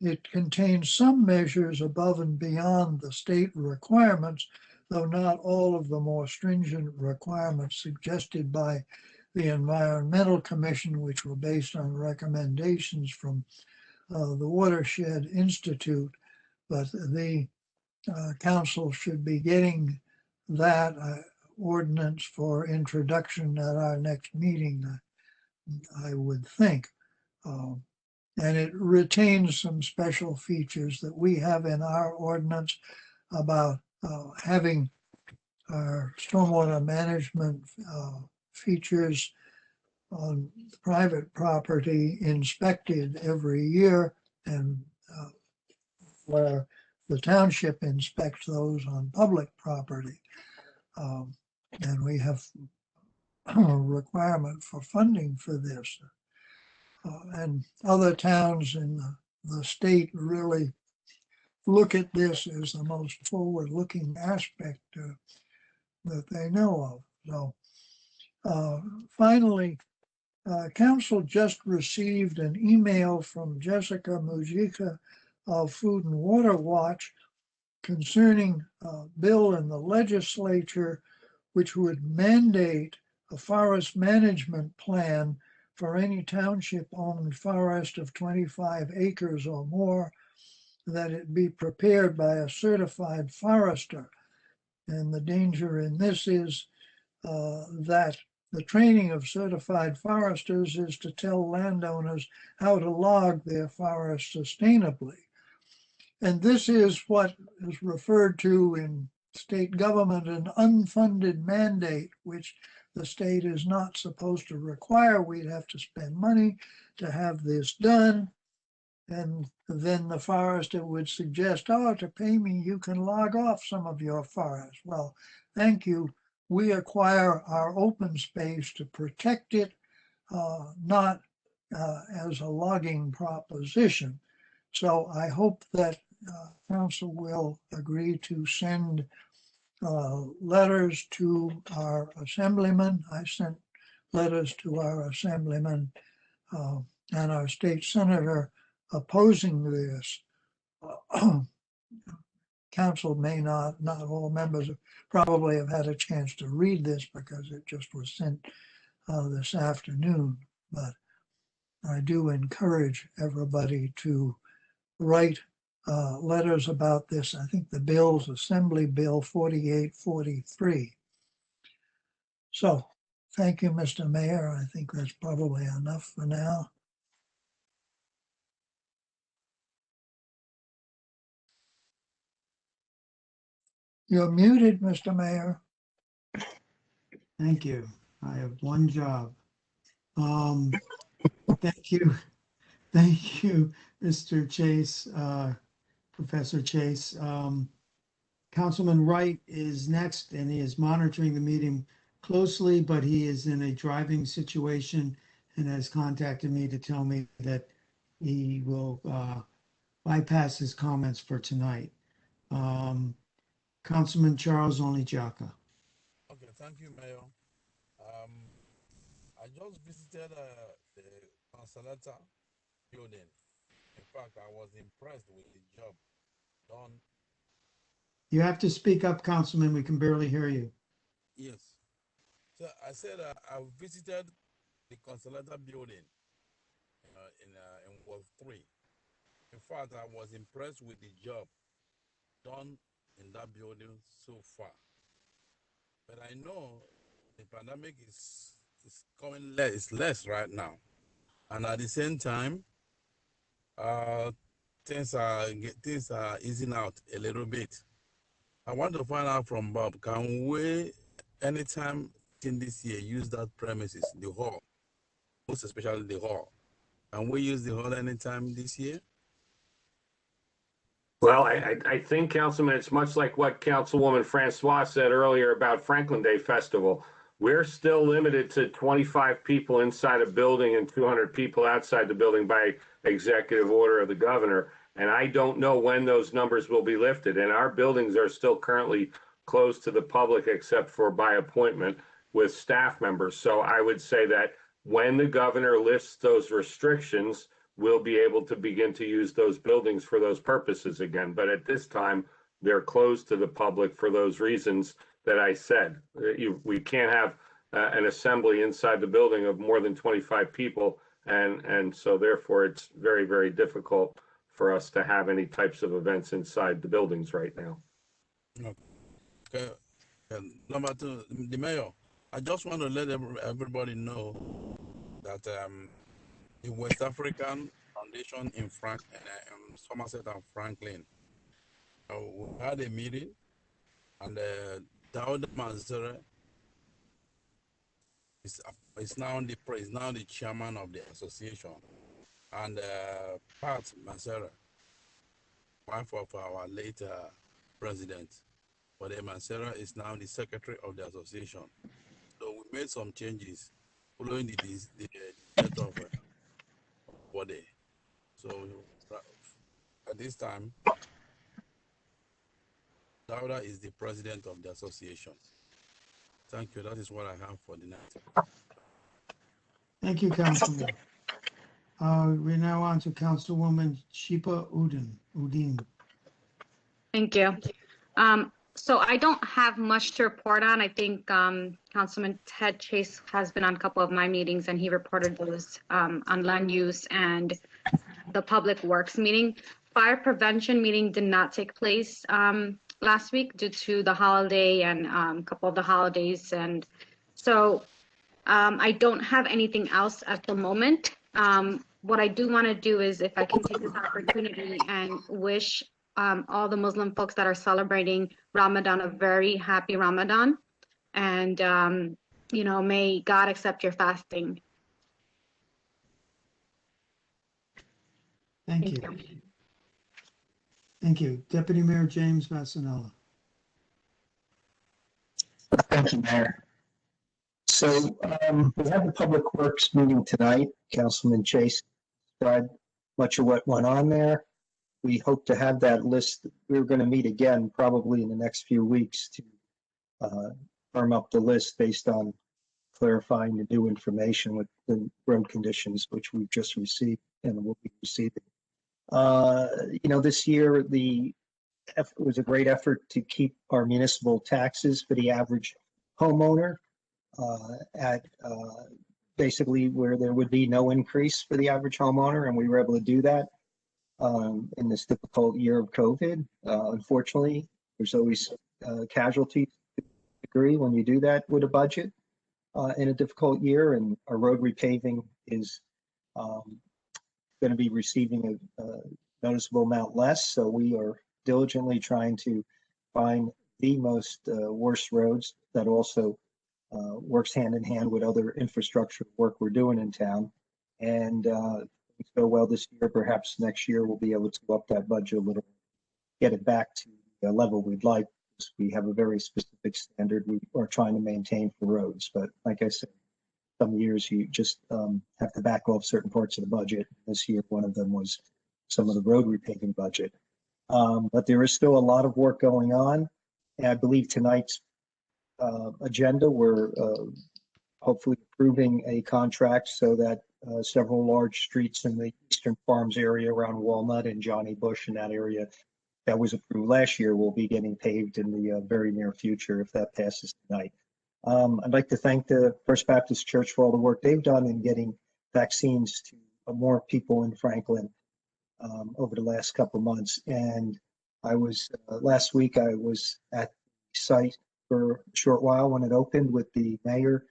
It contains some measures above and beyond the state requirements, though not all of the more stringent requirements suggested by the Environmental Commission, which were based on recommendations from the Watershed Institute. But the council should be getting that ordinance for introduction at our next meeting, I would think. And it retains some special features that we have in our ordinance about having our stormwater management features on private property inspected every year, and where the township inspects those on public property. And we have a requirement for funding for this. And other towns in the state really look at this as the most forward-looking aspect that they know of. So finally, council just received an email from Jessica Mujica of Food and Water Watch concerning a bill in the legislature which would mandate a forest management plan for any township-owned forest of 25 acres or more, that it be prepared by a certified forester. And the danger in this is that the training of certified foresters is to tell landowners how to log their forest sustainably. And this is what is referred to in state government an unfunded mandate, which the state is not supposed to require. We'd have to spend money to have this done. And then the forester would suggest, oh, to pay me, you can log off some of your forest. Well, thank you. We acquire our open space to protect it, not as a logging proposition. So I hope that council will agree to send letters to our assemblyman. I sent letters to our assemblyman and our state senator opposing this. Council may not all members probably have had a chance to read this because it just was sent this afternoon. But I do encourage everybody to write letters about this. I think the bill's Assembly Bill 4843. So thank you, Mr. Mayor. I think that's probably enough for now. You're muted, Mr. Mayor. Thank you. I have one job. Thank you. Thank you, Mr. Chase, Professor Chase. Councilman Wright is next, and he is monitoring the meeting closely, but he is in a driving situation and has contacted me to tell me that he will bypass his comments for tonight. Councilman Charles Only-Jaka. Okay, thank you, Mayor. I just visited the Consolata building. In fact, I was impressed with the job done. You have to speak up, Councilman. We can barely hear you. Yes. So I said I visited the Consolata building in Ward 3. In fact, I was impressed with the job done in that building so far. But I know the pandemic is coming less right now, and at the same time, things are easing out a little bit. I want to find out from Bob, can we anytime in this year use that premises, the hall, most especially the hall? Can we use the hall anytime this year? Well, I think, Councilman, it's much like what Councilwoman Francois said earlier about Franklin Day Festival. We're still limited to 25 people inside a building and 200 people outside the building by executive order of the governor. And I don't know when those numbers will be lifted. And our buildings are still currently closed to the public except for by appointment with staff members. So I would say that when the governor lifts those restrictions, we'll be able to begin to use those buildings for those purposes again. But at this time, they're closed to the public for those reasons that I said. We can't have an assembly inside the building of more than 25 people. And so therefore, it's very, very difficult for us to have any types of events inside the buildings right now. Okay. Number two, the mayor, I just want to let everybody know that the West African Foundation in Somerset and Franklin, we had a meeting, and Daoud Manzere is now the chairman of the association, and Pat Manzere, wife of our late president, but Manzere is now the secretary of the association. So we made some changes following the death of body. So at this time, Dauda is the president of the association. Thank you. That is what I have for the night. Thank you, Councilman. We're now on to Councilwoman Shipa Udin. Thank you. So I don't have much to report on. I think Councilman Ted Chase has been on a couple of my meetings and he reported those on land use and the public works meeting. Fire prevention meeting did not take place last week due to the holiday and a couple of the holidays. And so I don't have anything else at the moment. What I do want to do is if I can take this opportunity and wish all the Muslim folks that are celebrating Ramadan a very happy Ramadan. And, may God accept your fasting. Thank you. Thank you. Deputy Mayor James Massanella. Thank you, Mayor. So we have the Public Works meeting tonight. Councilman Chase described much of what went on there. We hope to have that list. We're going to meet again probably in the next few weeks to firm up the list based on clarifying the new information with the road conditions, which we've just received and will be receiving. This year, it was a great effort to keep our municipal taxes for the average homeowner at basically where there would be no increase for the average homeowner, and we were able to do that in this difficult year of COVID. Unfortunately, there's always casualties to a degree when you do that with a budget in a difficult year, and our road repaving is going to be receiving a noticeable amount less. So we are diligently trying to find the most worst roads that also works hand in hand with other infrastructure work we're doing in town. And if go well this year, perhaps next year we'll be able to up that budget a little, get it back to the level we'd like. We have a very specific standard we are trying to maintain for roads. But like I said, some years you just have to back off certain parts of the budget. This year, one of them was some of the road repaving budget. But there is still a lot of work going on. And I believe tonight's agenda, we're hopefully approving a contract so that several large streets in the Eastern Farms area around Walnut and Johnny Bush in that area that was approved last year will be getting paved in the very near future if that passes tonight. I'd like to thank the First Baptist Church for all the work they've done in getting vaccines to more people in Franklin over the last couple of months. And I was, last week, I was at the site for a short while when it opened with the mayor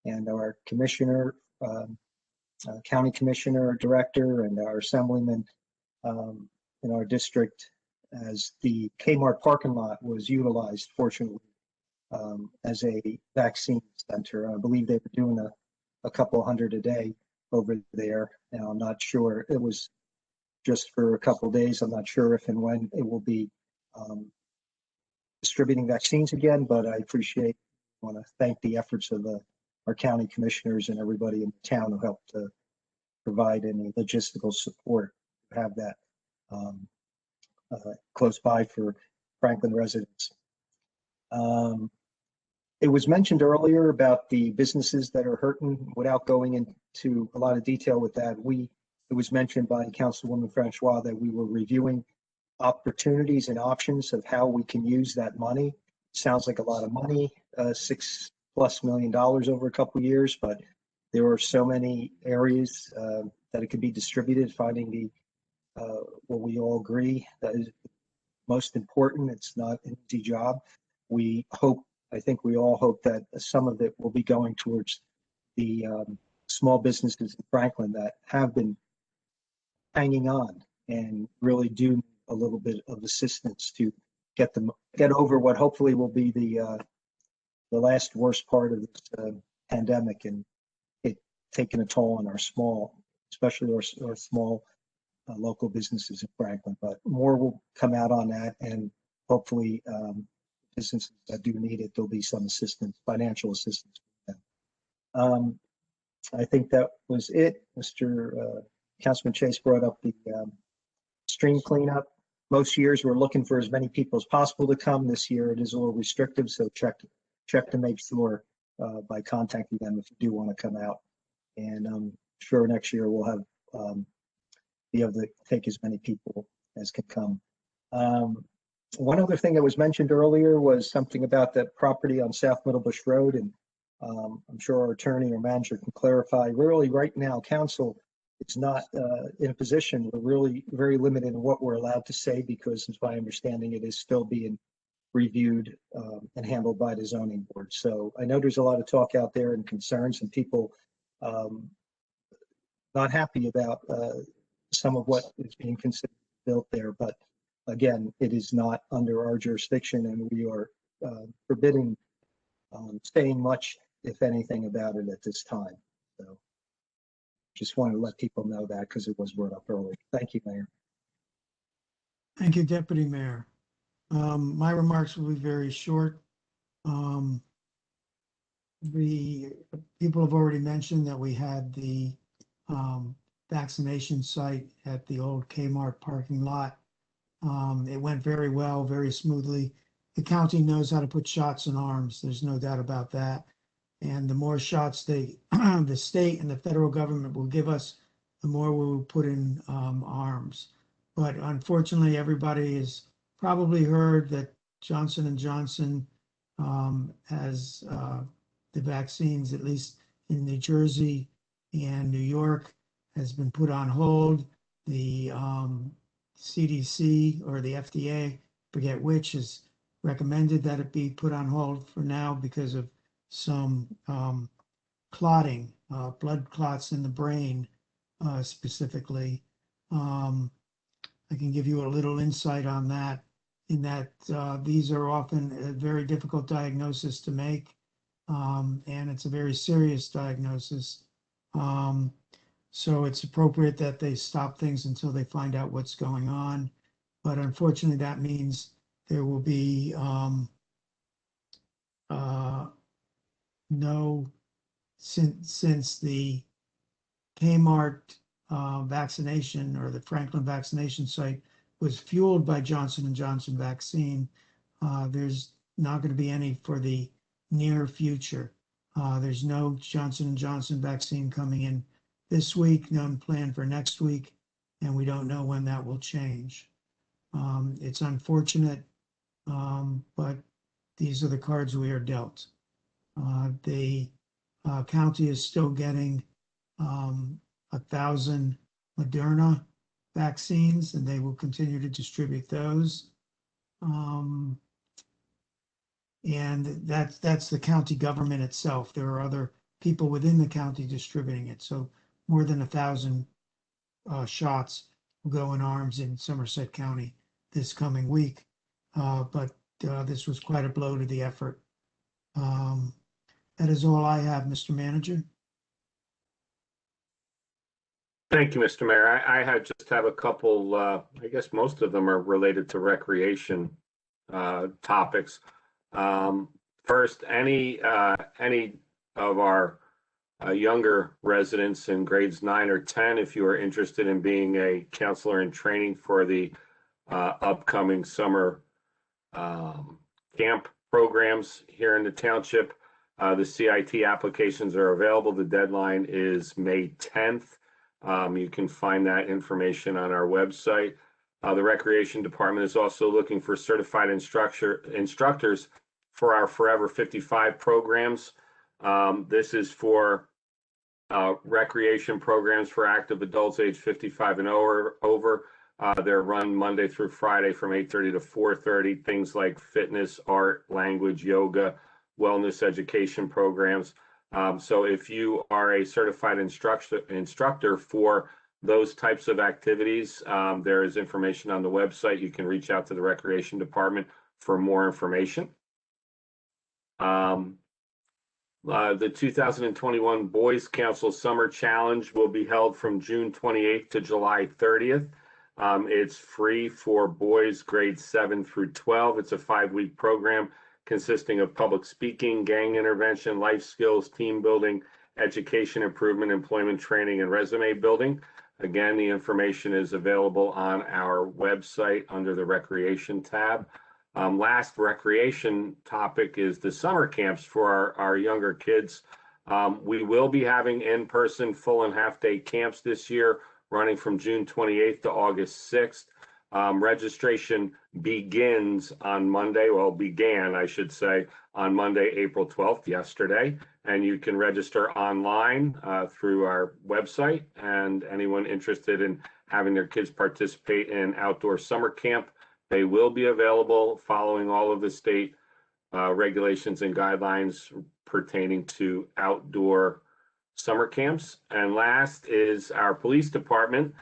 and our commissioner, county commissioner, director, and our assemblyman in our district, as the Kmart parking lot was utilized, fortunately, as a vaccine center. I believe they were doing a couple hundred a day over there. Now, I'm not sure. It was just for a couple of days. I'm not sure if and when it will be distributing vaccines again, but I want to thank the efforts of our county commissioners and everybody in the town who helped provide any logistical support to have that close by for Franklin residents. It was mentioned earlier about the businesses that are hurting. Without going into a lot of detail with that, it was mentioned by Councilwoman Francois that we were reviewing opportunities and options of how we can use that money. Sounds like a lot of money, $6+ million over a couple of years, but there are so many areas that it could be distributed, finding what we all agree that is most important. It's not an easy job. I think we all hope that some of it will be going towards the small businesses in Franklin that have been hanging on and really do need a little bit of assistance to get over what hopefully will be the last worst part of this pandemic and it taking a toll on our small, especially our small local businesses in Franklin. But more will come out on that, and hopefully businesses that do need it, there'll be some assistance, financial assistance for them. I think that was it. Councilman Chase brought up the stream cleanup. Most years we're looking for as many people as possible to come. This year it is a little restrictive, so check to make sure by contacting them if you do want to come out. And I'm sure next year we'll have be able to take as many people as can come. One other thing that was mentioned earlier was something about that property on South Middlebush Road, and I'm sure our attorney or manager can clarify. Really, right now, council is not in a position. We're really very limited in what we're allowed to say because, as my understanding, it is still being reviewed and handled by the zoning board. So I know there's a lot of talk out there and concerns and people not happy about some of what is being considered built there, but again, it is not under our jurisdiction, and we are forbidding saying much, if anything, about it at this time. So just wanted to let people know that because it was brought up earlier. Thank you, Mayor. Thank you, Deputy Mayor. My remarks will be very short. The people have already mentioned that we had the vaccination site at the old Kmart parking lot. It went very well, very smoothly. The county knows how to put shots in arms. There's no doubt about that. And the more shots the state and the federal government will give us, the more we will put in arms. But unfortunately, everybody has probably heard that Johnson & Johnson has the vaccines, at least in New Jersey and New York, has been put on hold. The CDC or the FDA, forget which, has recommended that it be put on hold for now because of some clotting, blood clots in the brain specifically. I can give you a little insight on that, in that these are often a very difficult diagnosis to make, and it's a very serious diagnosis. So it's appropriate that they stop things until they find out what's going on. But unfortunately, that means there will be no, since the Kmart vaccination or the Franklin vaccination site was fueled by Johnson & Johnson vaccine, there's not going to be any for the near future. There's no Johnson & Johnson vaccine coming in this week, none planned for next week, and we don't know when that will change. It's unfortunate, but these are the cards we are dealt. The county is still getting 1,000 Moderna vaccines, and they will continue to distribute those. And that's the county government itself. There are other people within the county distributing it. So more than 1,000 shots will go in arms in Somerset County this coming week. But this was quite a blow to the effort. That is all I have, Mr. Manager. Thank you, Mr. Mayor. I just have a couple, I guess most of them are related to recreation topics. First, any of our younger residents in grades 9 or 10, if you are interested in being a counselor in training for the upcoming summer camp programs here in the township, the CIT applications are available. The deadline is May 10th. You can find that information on our website. The Recreation Department is also looking for certified instructors for our Forever 55 programs. This is for recreation programs for active adults age 55 and over. They're run Monday through Friday from 8:30 to 4:30. Things like fitness, art, language, yoga, wellness education programs. So if you are a certified instructor for those types of activities, there is information on the website. You can reach out to the Recreation Department for more information. The 2021 Boys Council Summer Challenge will be held from June 28th to July 30th. It's free for boys grades 7 through 12. It's a 5-week program consisting of public speaking, gang intervention, life skills, team building, education improvement, employment training, and resume building. Again, the information is available on our website under the Recreation tab. Last recreation topic is the summer camps for our younger kids. We will be having in-person full and half-day camps this year, running from June 28th to August 6th. Registration begins on Monday, well, began, I should say, on Monday, April 12th, yesterday. And you can register online through our website. And anyone interested in having their kids participate in outdoor summer camp, they will be available following all of the state regulations and guidelines pertaining to outdoor summer camps. And last is our police department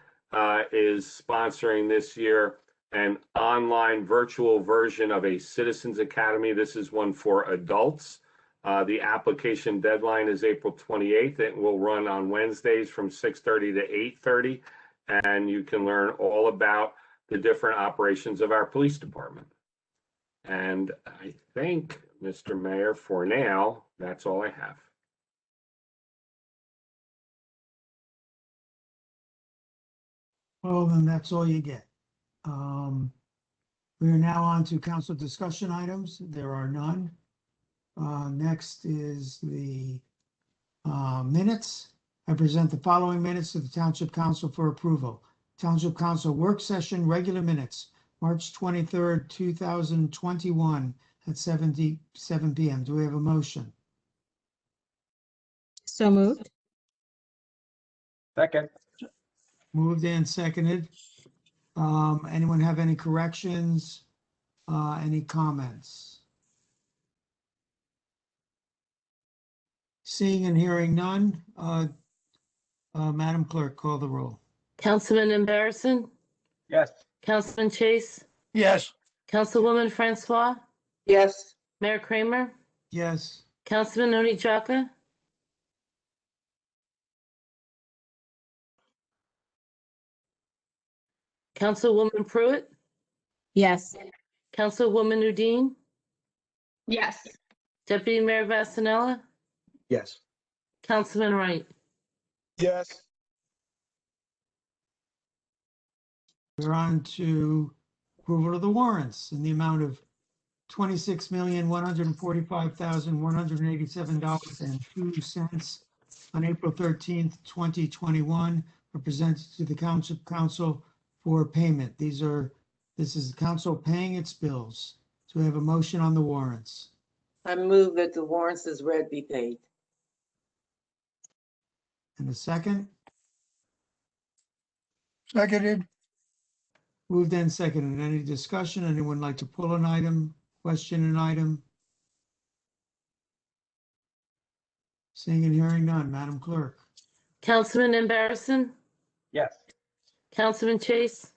is sponsoring this year an online virtual version of a Citizens Academy. This is one for adults. The application deadline is April 28th. It will run on Wednesdays from 6:30 to 8:30, and you can learn all about the different operations of our police department. And I think, Mr. Mayor, for now, that's all I have. Well, then that's all you get. We are now on to council discussion items. There are none. Next is the minutes. I present the following minutes to the Township Council for approval. Township Council work session, regular minutes, March 23rd, 2021 at 7 p.m. Do we have a motion? So moved. Second. Moved and seconded. Anyone have any corrections? Any comments? Seeing and hearing none, Madam Clerk, call the roll. Councilman Embarrasson? Yes. Councilman Chase? Yes. Councilwoman Francois? Yes. Mayor Kramer? Yes. Councilman Oni Jaka? Councilwoman Pruitt? Yes. Councilwoman Udine? Yes. Deputy Mayor Vasanella? Yes. Councilman Wright? Yes. We're on to approval of the warrants in the amount of $26,145,187.02 on April 13th, 2021, are presented to the Township Council for payment. This is the council paying its bills. So we have a motion on the warrants. I move that the warrants as read be paid. And a second? Seconded. Moved and seconded. Any discussion? Anyone like to pull an item, question an item? Seeing and hearing none. Madam Clerk? Councilman Embarrasson? Yes. Councilman Chase?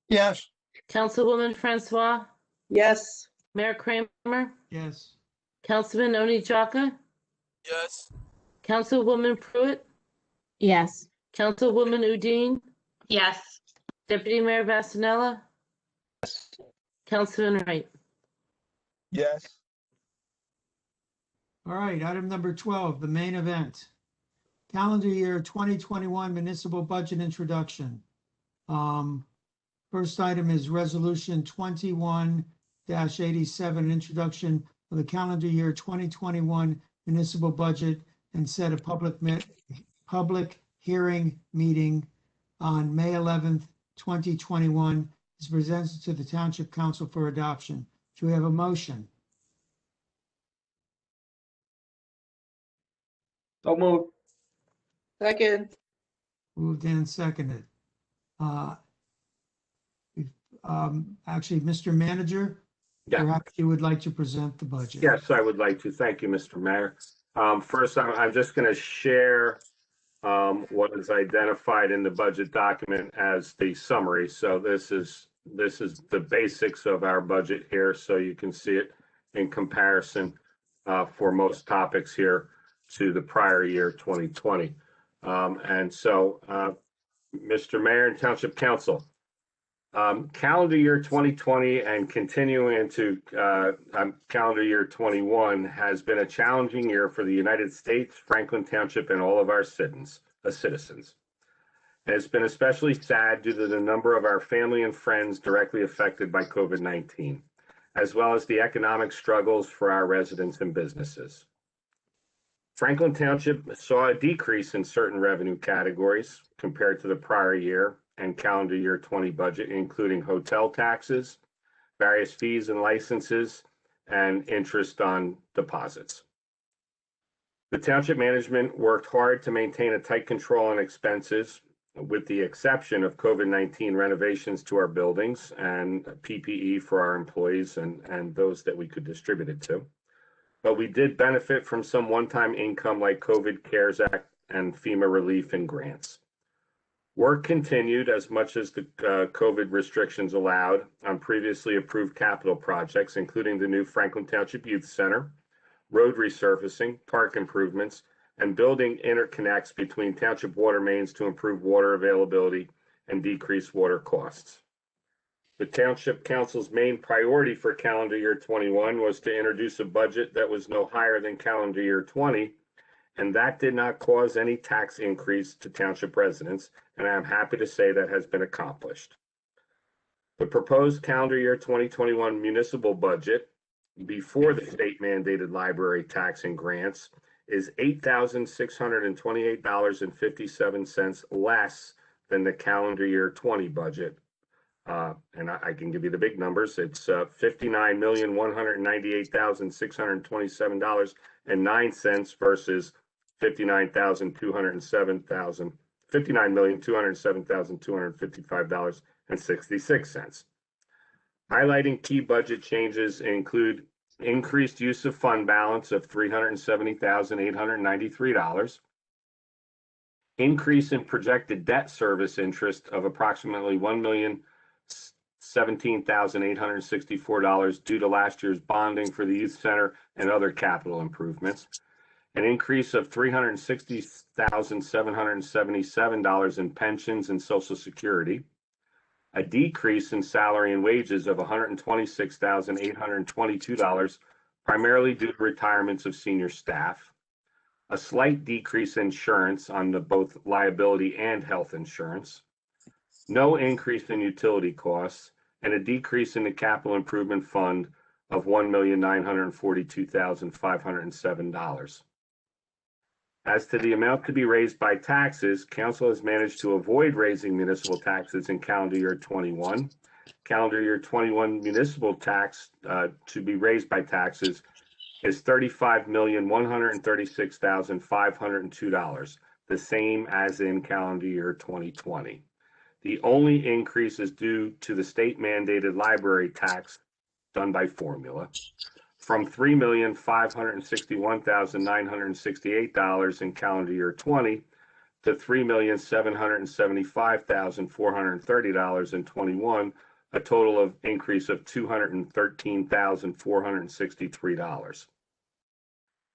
Yes. Councilwoman Francois? Yes. Mayor Kramer? Yes. Councilman Oni Jaka? Yes. Councilwoman Pruitt? Yes. Councilwoman Udine? Yes. Deputy Mayor Vasanella? Yes. Councilman Wright? Yes. All right, item number 12, the main event. Calendar year 2021 municipal budget introduction. First item is resolution 21-87, introduction of the calendar year 2021 municipal budget, and set a public hearing meeting on May 11th, 2021 is presented to the Township Council for adoption. Do we have a motion? So moved. Second. Moved and seconded. Actually, Mr. Manager, Yeah. perhaps you would like to present the budget. Yes, I would like to. Thank you, Mr. Mayor. First, I'm just going to share what is identified in the budget document as the summary. So this is the basics of our budget here, so you can see it in comparison for most topics here to the prior year, 2020. And so, Mr. Mayor and Township Council, calendar year 2020 and continuing into calendar year 21 has been a challenging year for the United States, Franklin Township, and all of our citizens. And it's been especially sad due to the number of our family and friends directly affected by COVID-19. as well as the economic struggles for our residents and businesses. Franklin Township saw a decrease in certain revenue categories compared to the prior year and calendar year 20 budget, including hotel taxes, various fees and licenses, and interest on deposits. The township management worked hard to maintain a tight control on expenses, with the exception of COVID-19 renovations to our buildings and PPE for our employees and those that we could distribute it to. But we did benefit from some one-time income like COVID CARES Act and FEMA relief and grants. Work continued as much as the COVID restrictions allowed on previously approved capital projects, including the new Franklin Township Youth Center, road resurfacing, park improvements, and building interconnects between township water mains to improve water availability and decrease water costs. The Township Council's main priority for calendar year 21 was to introduce a budget that was no higher than calendar year 20, and that did not cause any tax increase to township residents, and I'm happy to say that has been accomplished. The proposed calendar year 2021 municipal budget before the state mandated library tax and grants is $8,628.57 less than the calendar year 20 budget. And I can give you the big numbers. It's $59,198,627.09 versus $59,207,255.66. Highlighting key budget changes include increased use of fund balance of $370,893, increase in projected debt service interest of approximately $1,017,864 due to last year's bonding for the youth center and other capital improvements, an increase of $360,777 in pensions and Social Security, a decrease in salary and wages of $126,822, primarily due to retirements of senior staff, a slight decrease in insurance on both liability and health insurance, no increase in utility costs, and a decrease in the capital improvement fund of $1,942,507. As to the amount to be raised by taxes, Council has managed to avoid raising municipal taxes in calendar year 21. Calendar year 21 municipal tax to be raised by taxes is $35,136,502, the same as in calendar year 2020. The only increase is due to the state mandated library tax done by formula, from $3,561,968 in calendar year 20 to $3,775,430 in 21, a total of increase of $213,463.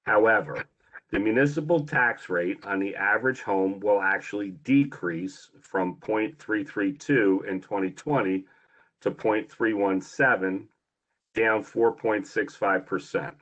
However, the municipal tax rate on the average home will actually decrease from 0.332 in 2020 to 0.317, down 4.65%.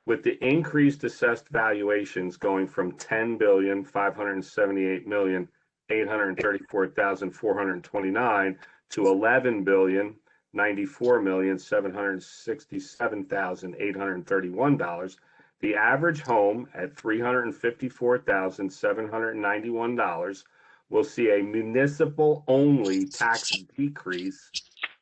With the increased assessed valuations going from $10,578,834,429 to $11,094,767,831, the average home at $354,791 will see a municipal-only tax decrease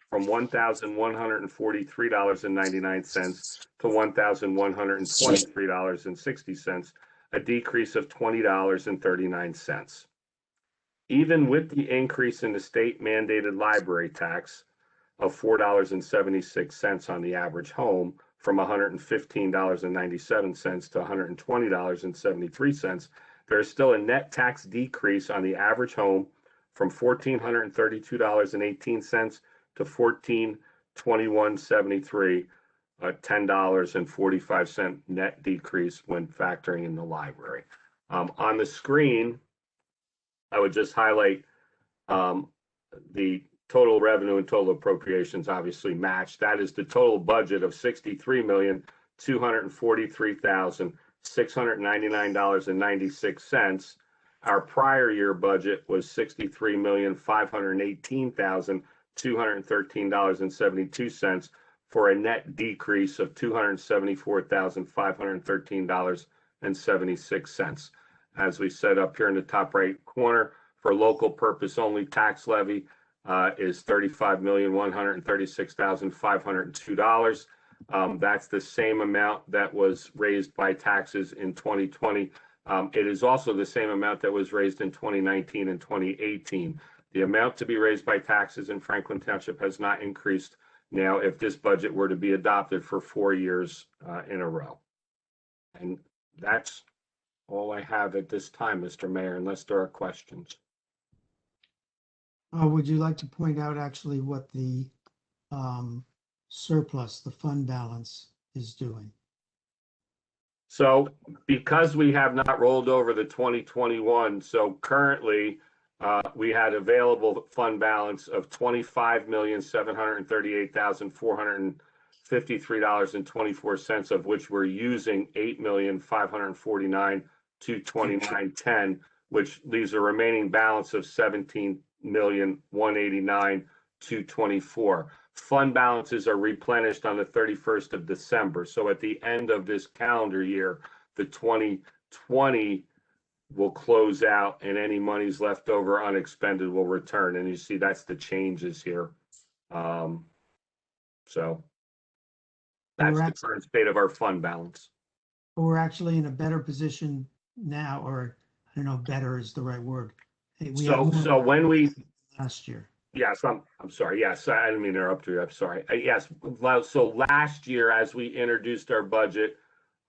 from $1,143.99 to $1,123.60, a decrease of $20.39. Even with the increase in the state mandated library tax of $4.76 on the average home, from $115.97 to $120.73, there is still a net tax decrease on the average home from $1,432.18 to $1,421.73, a $10.45 net decrease when factoring in the library. On the screen, I would just highlight the total revenue and total appropriations obviously match. That is the total budget of $63,243,699.96. Our prior year budget was $63,518,213.72 for a net decrease of $274,513.76. As we said up here in the top right corner, for local purpose only tax levy is $35,136,502. That's the same amount that was raised by taxes in 2020. It is also the same amount that was raised in 2019 and 2018. The amount to be raised by taxes in Franklin Township has not increased now if this budget were to be adopted for 4 years in a row. And that's all I have at this time, Mr. Mayor, unless there are questions. Would you like to point out actually what the surplus, the fund balance is doing? So because we have not rolled over the 2021, so currently we had available fund balance of $25,738,453.24, of which we're using $8,549,229.10, which leaves a remaining balance of $17,189,224. Fund balances are replenished on the 31st of December. So at the end of this calendar year, the 2020 will close out and any monies left over unexpended will return. And you see that's the changes here. So that's the current state of our fund balance. We're actually in a better position now, or I don't know, better is the right word. So when we last year. Yes, I'm sorry. Yes, I didn't mean to interrupt you. I'm sorry. Yes, so last year, as we introduced our budget,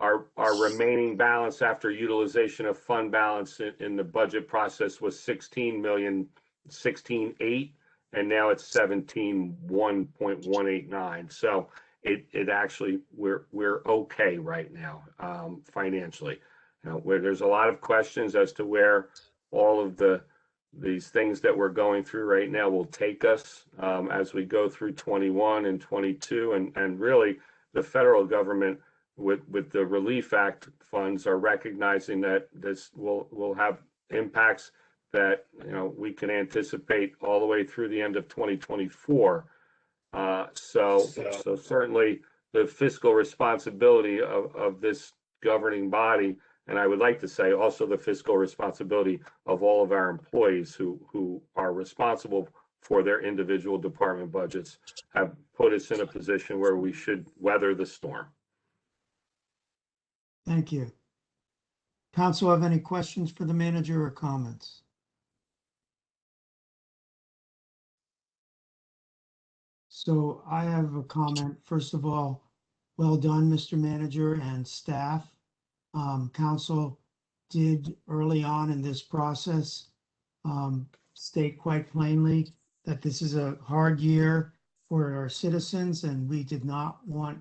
our remaining balance after utilization of fund balance in the budget process was 16,016,800, and now it's 17,1.189. So it actually we're okay right now financially. Where there's a lot of questions as to where all of these things that we're going through right now will take us as we go through 21 and 22, and really the federal government with the Relief Act funds are recognizing that this will have impacts that we can anticipate all the way through the end of 2024. So certainly the fiscal responsibility of this governing body, and I would like to say also the fiscal responsibility of all of our employees who are responsible for their individual department budgets, have put us in a position where we should weather the storm. Thank you. Council have any questions for the manager or comments? So I have a comment. First of all, well done, Mr. Manager and staff. Council did early on in this process state quite plainly that this is a hard year for our citizens, and we did not want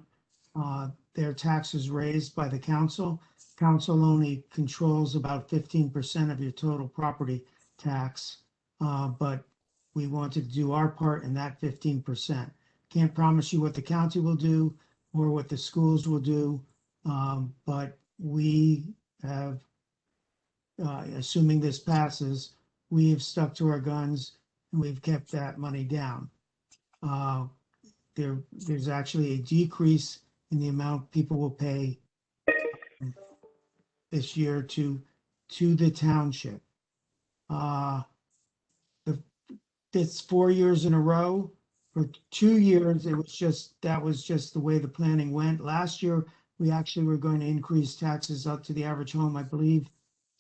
their taxes raised by the council. Council only controls about 15% of your total property tax, but we wanted to do our part in that 15%. Can't promise you what the county will do or what the schools will do, but we have, assuming this passes, we have stuck to our guns and we've kept that money down. There's actually a decrease in the amount people will pay this year to the township. It's 4 years in a row. For 2 years, that was just the way the planning went. Last year, we actually were going to increase taxes up to the average home, I believe,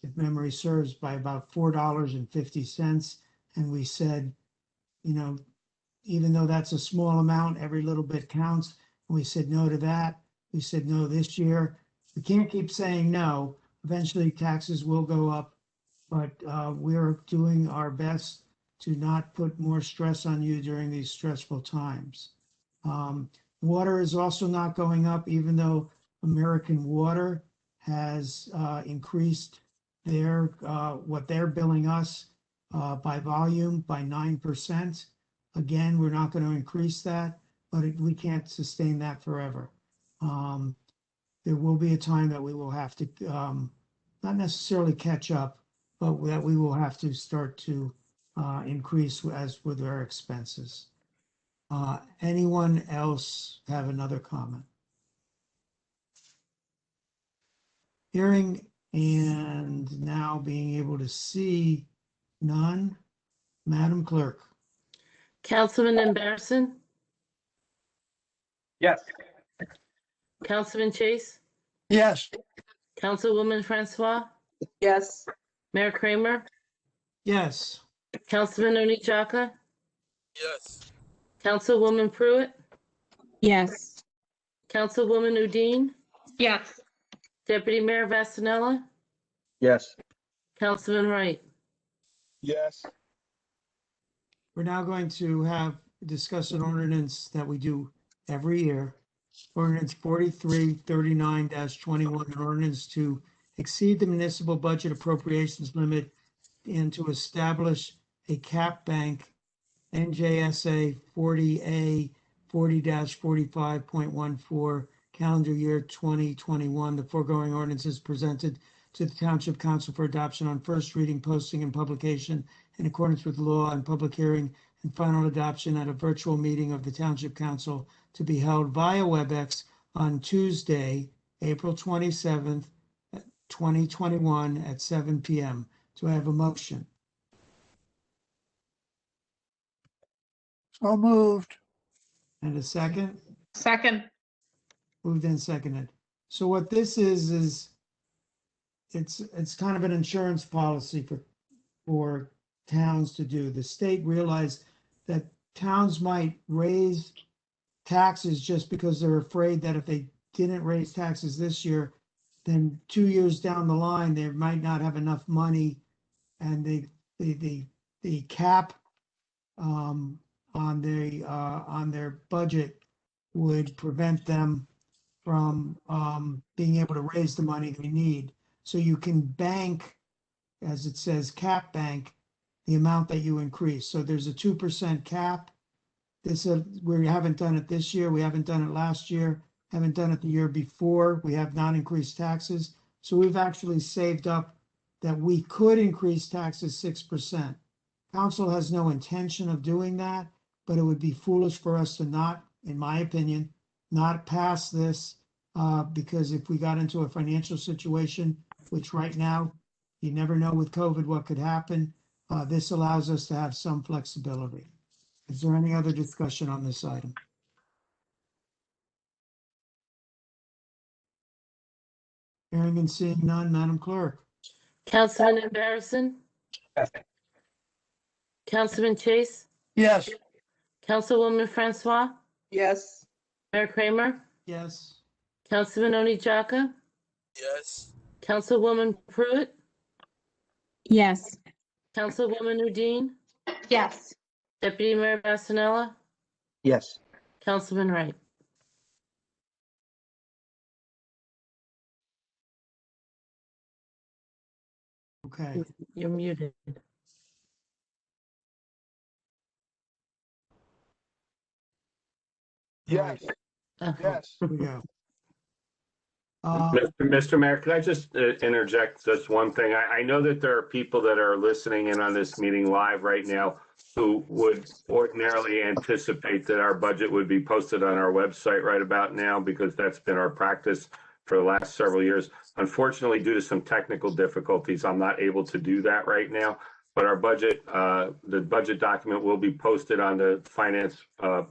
if memory serves, by about $4.50. And we said, even though that's a small amount, every little bit counts. And we said no to that. We said no this year. We can't keep saying no. Eventually, taxes will go up, but we're doing our best to not put more stress on you during these stressful times. Water is also not going up, even though American Water has increased what they're billing us by volume by 9%. Again, we're not going to increase that, but we can't sustain that forever. There will be a time that we will have to not necessarily catch up, but that we will have to start to increase as with our expenses. Anyone else have another comment? Hearing and now being able to see none. Madam Clerk. Councilman Embarrasson, Yes. Councilman Chase, Yes. Councilwoman Francois, Yes. Mayor Kramer, Yes. Councilman Oni Chaka, Yes. Councilwoman Pruitt, Yes. Councilwoman Udine, Yes. Deputy Mayor Vasanella, Yes. Councilman Wright. Yes. We're now going to discuss an ordinance that we do every year. Ordinance 4339-21, an ordinance to exceed the municipal budget appropriations limit and to establish a cap bank, NJSA 40A 40-45.14, calendar year 2021. The foregoing ordinance is presented to the Township Council for adoption on first reading, posting, and publication in accordance with law, and public hearing and final adoption at a virtual meeting of the Township Council to be held via WebEx on Tuesday, April 27th, 2021 at 7 p.m. Do I have a motion? So moved. And a second? Second. Moved and seconded. So what this is it's kind of an insurance policy for towns to do. The state realized that towns might raise taxes just because they're afraid that if they didn't raise taxes this year, then 2 years down the line, they might not have enough money, and the cap on their budget would prevent them from being able to raise the money they need. So you can bank, as it says, cap bank, the amount that you increase. So there's a 2% cap. We haven't done it this year. We haven't done it last year. Haven't done it the year before. We have not increased taxes. So we've actually saved up that we could increase taxes 6%. Council has no intention of doing that, but it would be foolish for us to not, in my opinion, not pass this because if we got into a financial situation, which right now, you never know with COVID what could happen, this allows us to have some flexibility. Is there any other discussion on this item? Hearing and seeing none, Madam Clerk. Councilman Embarrasson, Yes. Councilman Chase, Yes. Councilwoman Francois, Yes. Mayor Kramer, Yes. Councilman Oni Chaka, Yes. Councilwoman Pruitt, Yes. Councilwoman Udine, Yes. Deputy Mayor Vasanella, Yes. Councilman Wright. Okay. You're muted. Yes. Yes. Here we go. Mr. Mayor, could I just interject just one thing? I know that there are people that are listening in on this meeting live right now who would ordinarily anticipate that our budget would be posted on our website right about now because that's been our practice for the last several years. Unfortunately, due to some technical difficulties, I'm not able to do that right now. But our budget, the budget document will be posted on the finance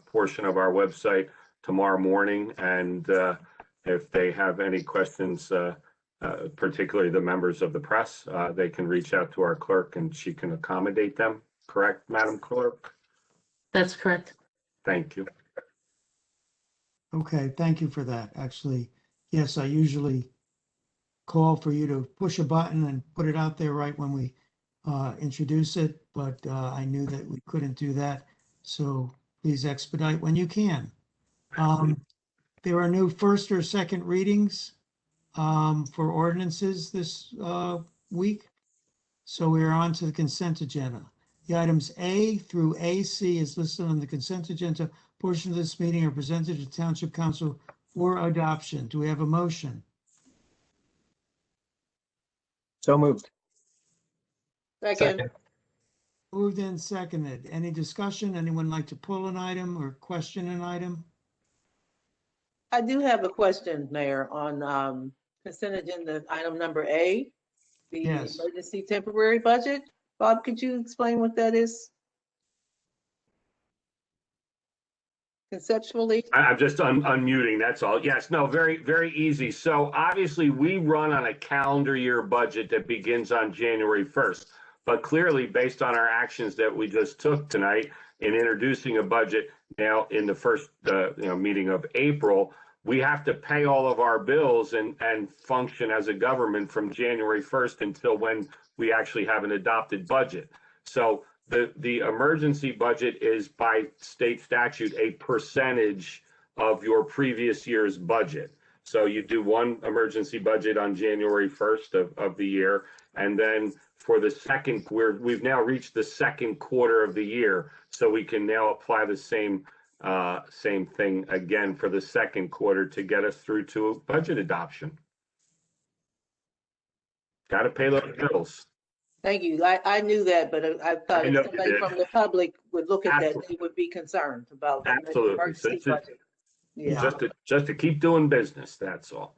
portion of our website tomorrow morning. And if they have any questions, particularly the members of the press, they can reach out to our clerk and she can accommodate them. Correct, Madam Clerk? That's correct. Thank you. Okay, thank you for that. Actually, yes, I usually call for you to push a button and put it out there right when we introduce it, but I knew that we couldn't do that. So please expedite when you can. There are no first or second readings for ordinances this week. So we are on to the consent agenda. The items A through AC is listed on the consent agenda portion of this meeting are presented to Township Council for adoption. Do we have a motion? So moved. Second. Moved and seconded. Any discussion? Anyone like to pull an item or question an item? I do have a question, Mayor, on consent agenda item number A, the Yes. emergency temporary budget. Bob, could you explain what that is? Conceptually? I'm just unmuting, that's all. Yes, no, very, very easy. So obviously, we run on a calendar year budget that begins on January 1st. But clearly, based on our actions that we just took tonight in introducing a budget now in the first meeting of April, we have to pay all of our bills and function as a government from January 1st until when we actually have an adopted budget. So the emergency budget is by state statute a percentage of your previous year's budget. So you do one emergency budget on January 1st of the year, and then for the second, we've now reached the second quarter of the year, so we can now apply the same thing again for the second quarter to get us through to budget adoption. Got to pay those bills. Thank you. I knew that, but I thought I if know you somebody did. from the public would look at that, Absolutely. they would be concerned about the Absolutely. So emergency budget. Yeah. just to keep doing business, that's all.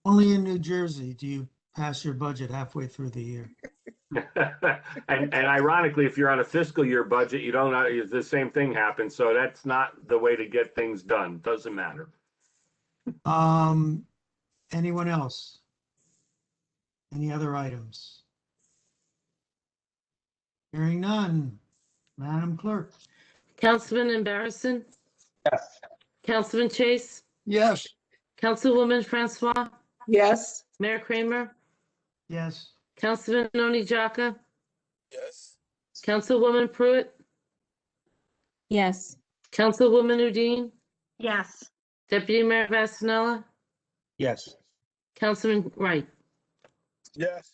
Only in New Jersey do you pass your budget halfway through the year. and ironically, if you're on a fiscal year budget, you don't know the same thing happens. So that's not the way to get things done. Doesn't matter. Anyone else? Any other items? Hearing none. Madam Clerk? Councilman Embarrasson? Yes. Councilman Chase? Yes. Councilwoman Francois? Yes. Mayor Kramer? Yes. Councilman Oni Jaka? Yes. Councilwoman Pruitt? Yes. Councilwoman Udine? Yes. Deputy Mayor Vasanella? Yes. Councilman Wright? Yes.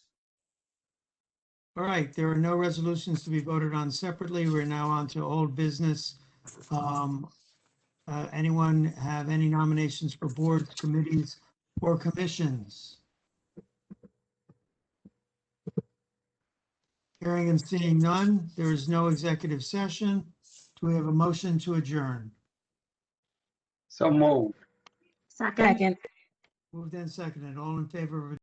All right, there are no resolutions to be voted on separately. We're now on to old business. Anyone have any nominations for boards, committees, or commissions? Hearing and seeing none, there is no executive session. Do we have a motion to adjourn? So move. Second. Moved and seconded. All in favor of